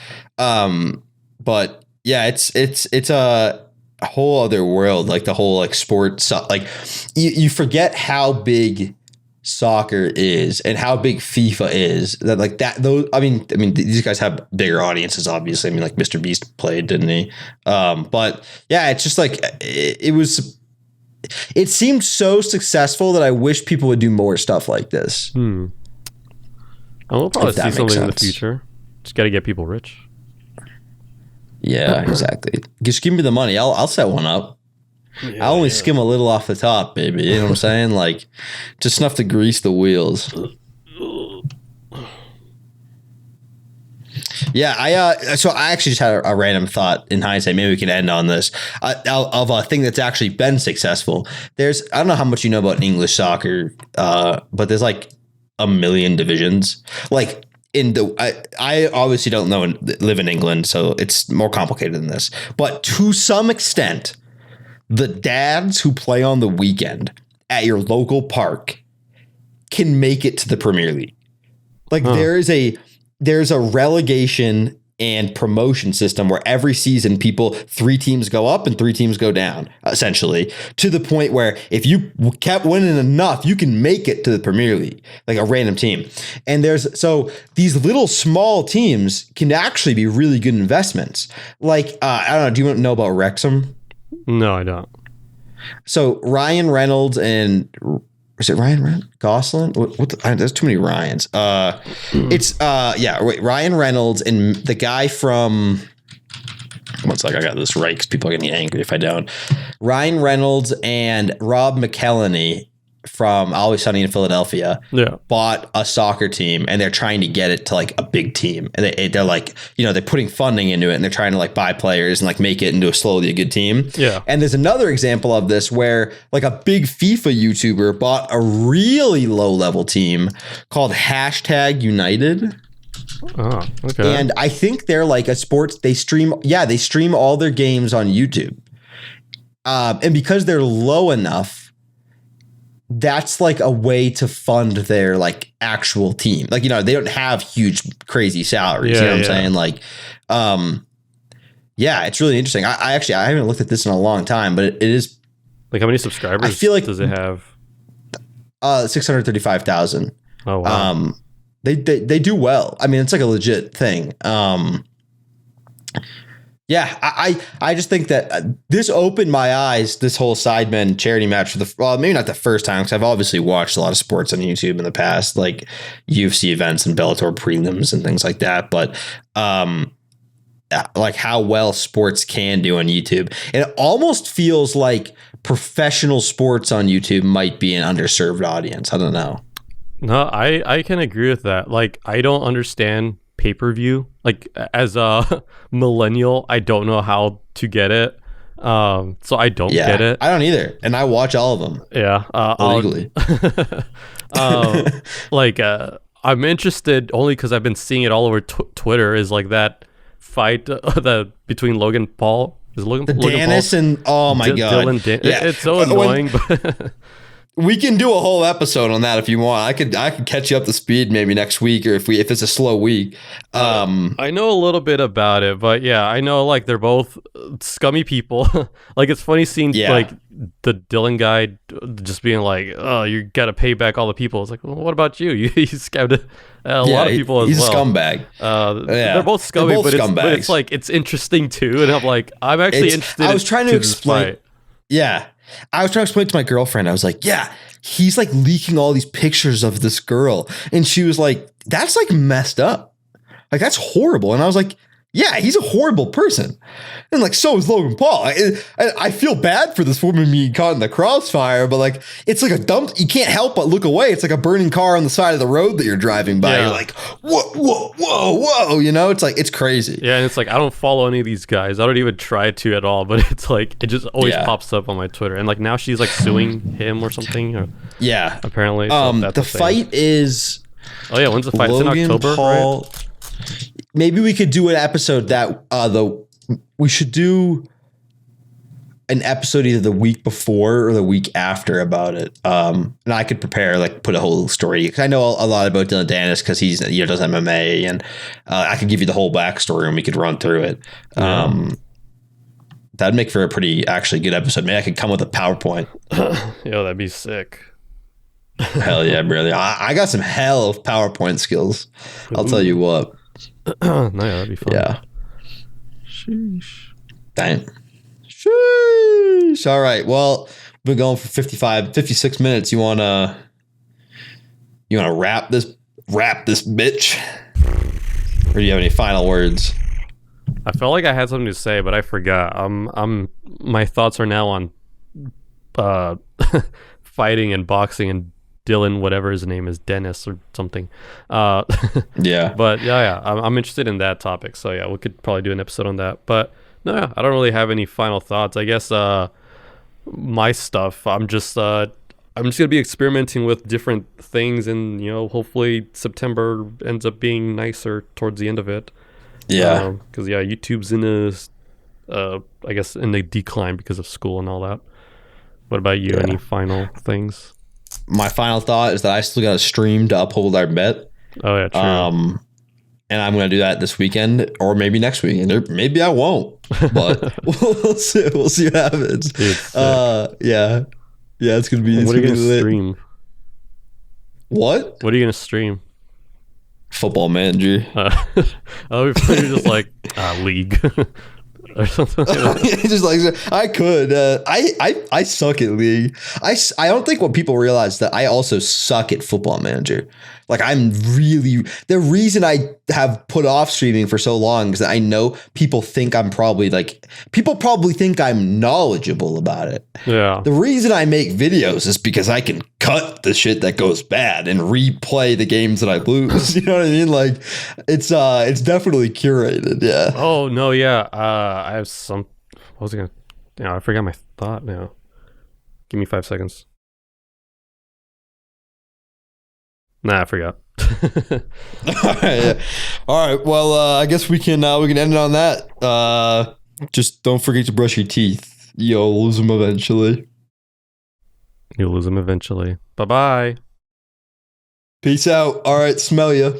Speaker 1: But but yeah, it's a whole other world. Like the whole like sports, like you forget how big soccer is and how big FIFA is. That like that those. I mean, these guys have bigger audiences. Obviously, I mean, like Mr. Beast played, didn't he? But yeah, it's just like it was. It seemed so successful that I wish people would do more stuff like this.
Speaker 2: And we'll probably see something in the future. Just got to get people rich.
Speaker 1: Yeah, exactly. Just give me the money. I'll set one up. Yeah, I only skim a little off the top, baby. You know what I'm saying? Like, just enough to grease the wheels. Yeah, so I actually just had a random thought in hindsight. Maybe we can end on this of a thing that's actually been successful. I don't know how much you know about English soccer, but there's like a million divisions. Like I obviously don't live in England, so it's more complicated than this. But to some extent, the dads who play on the weekend at your local park can make it to the Premier League. Like there's a relegation and promotion system where every season 3 teams go up and 3 teams go down, essentially, to the point where if you kept winning enough, you can make it to the Premier League, like a random team. And so these little small teams can actually be really good investments. Like, I don't know, do you know about Wrexham?
Speaker 2: No, I don't.
Speaker 1: So Ryan Reynolds and is it Ryan Reynolds? Gosling? There's too many Ryans. Ryan Reynolds and the guy from. One sec, I got this right because people are getting angry if I don't. Ryan Reynolds and Rob McElhenney from Always Sunny in Philadelphia bought a soccer team, and they're trying to get it to like a big team. And they're like, they're putting funding into it, and they're trying to like buy players and like make it into slowly a good team. Yeah. And there's another example of this where like a big FIFA YouTuber bought a really low level team called #United.
Speaker 2: Oh, okay.
Speaker 1: And I think they're like a sports. They stream all their games on YouTube. And because they're low enough, that's like a way to fund their like actual team. Like, they don't have huge, crazy salaries. You know what I'm saying? Like, it's really interesting. I haven't looked at this in a long time, but it is.
Speaker 2: Like, how many subscribers I feel like does it have?
Speaker 1: 635,000.
Speaker 2: Oh, wow.
Speaker 1: They do well. I mean, it's like a legit thing. I just think that this opened my eyes, this whole Sidemen charity match maybe not the first time, because I've obviously watched a lot of sports on YouTube in the past, like UFC events and Bellator prelims and things like that. But like how well sports can do on YouTube. And it almost feels like professional sports on YouTube might be an underserved audience. I don't know.
Speaker 2: No, I can agree with that. Like, I don't understand pay-per-view. Like, as a millennial, I don't know how to get it. So I don't get it.
Speaker 1: I don't either. And I watch all of them.
Speaker 2: Yeah.
Speaker 1: Illegally.
Speaker 2: I'm interested only because I've been seeing it all over Twitter, is like that fight between Logan Paul. Is Logan
Speaker 1: Dennis
Speaker 2: Paul?
Speaker 1: And oh my God.
Speaker 2: It's so annoying, but
Speaker 1: we can do a whole episode on that if you want. I could catch you up to speed maybe next week, or if it's a slow week.
Speaker 2: I know a little bit about it, but yeah, I know like they're both scummy people. Like, it's funny seeing like the Dylan guy just being like, "Oh, you got to pay back all the people." It's like, well, what about you? You scammed a lot of people as well.
Speaker 1: He's a scumbag.
Speaker 2: They're both scummy, but it's like it's interesting too. And I'm actually interested.
Speaker 1: I was trying to explain. Yeah. I was trying to explain it to my girlfriend. I was like, yeah, he's like leaking all these pictures of this girl. And she was like, that's like messed up. Like, that's horrible. And I was like, yeah, he's a horrible person. And like, so is Logan Paul. I feel bad for this woman being caught in the crossfire, but like, it's like a dump. You can't help but look away. It's like a burning car on the side of the road that you're driving by. Yeah. You're like, whoa. It's like, it's crazy.
Speaker 2: Yeah. And it's like, I don't follow any of these guys. I don't even try to at all, but it's like, it just always pops up on my Twitter. And like, now she's like suing him or something. Apparently. So
Speaker 1: the fight is.
Speaker 2: Oh yeah. When's the fight? It's in October,
Speaker 1: Paul,
Speaker 2: right?
Speaker 1: Maybe we could do an episode that we should do. an episode either the week before or the week after about it. And I could prepare, like put a whole story, because I know a lot about Dylan Dennis because he's does MMA, and I could give you the whole backstory and we could run through it. That'd make for a pretty actually good episode. Maybe I could come with a PowerPoint.
Speaker 2: Yo, that'd be sick.
Speaker 1: Hell yeah, brother. I got some hell of PowerPoint skills. I'll tell you what.
Speaker 2: No, yeah, that'd be fun.
Speaker 1: Yeah.
Speaker 2: Sheesh.
Speaker 1: Dang. Sheesh. All right. Well, we've been going for 56 minutes. You wanna wrap this bitch? Or do you have any final words?
Speaker 2: I felt like I had something to say, but I forgot. My thoughts are now on fighting and boxing and Dylan, whatever his name is, Dennis or something.
Speaker 1: Yeah.
Speaker 2: But yeah, I'm interested in that topic. So yeah, we could probably do an episode on that. But no, yeah, I don't really have any final thoughts. I guess my stuff, I'm just gonna be experimenting with different things, and hopefully September ends up being nicer towards the end of it.
Speaker 1: Yeah.
Speaker 2: Because YouTube's in I guess in a decline because of school and all that. What about you? Yeah. Any final things?
Speaker 1: My final thought is that I still got to stream to uphold our bet.
Speaker 2: Oh yeah, true.
Speaker 1: And I'm going to do that this weekend, or maybe next weekend, or maybe I won't. But we'll see. We'll see what happens. Yeah, it's gonna be.
Speaker 2: What are you gonna stream?
Speaker 1: What?
Speaker 2: What are you gonna stream?
Speaker 1: Football Manager.
Speaker 2: You're just like League or something.
Speaker 1: Just like I could. I suck at League. I don't think what people realize that I also suck at Football Manager. Like the reason I have put off streaming for so long is that I know people think I'm probably think I'm knowledgeable about it.
Speaker 2: Yeah.
Speaker 1: The reason I make videos is because I can cut the shit that goes bad and replay the games that I lose. You know what I mean? Like it's definitely curated. Yeah.
Speaker 2: Oh no. Yeah. I have some, what was I gonna, I forgot my thought now. Give me 5 seconds. Nah, I forgot.
Speaker 1: All right, yeah. All right. Well, I guess we can end it on that. Just don't forget to brush your teeth. You'll lose them eventually.
Speaker 2: You'll lose them eventually. Bye-bye.
Speaker 1: Peace out. All right. Smell ya.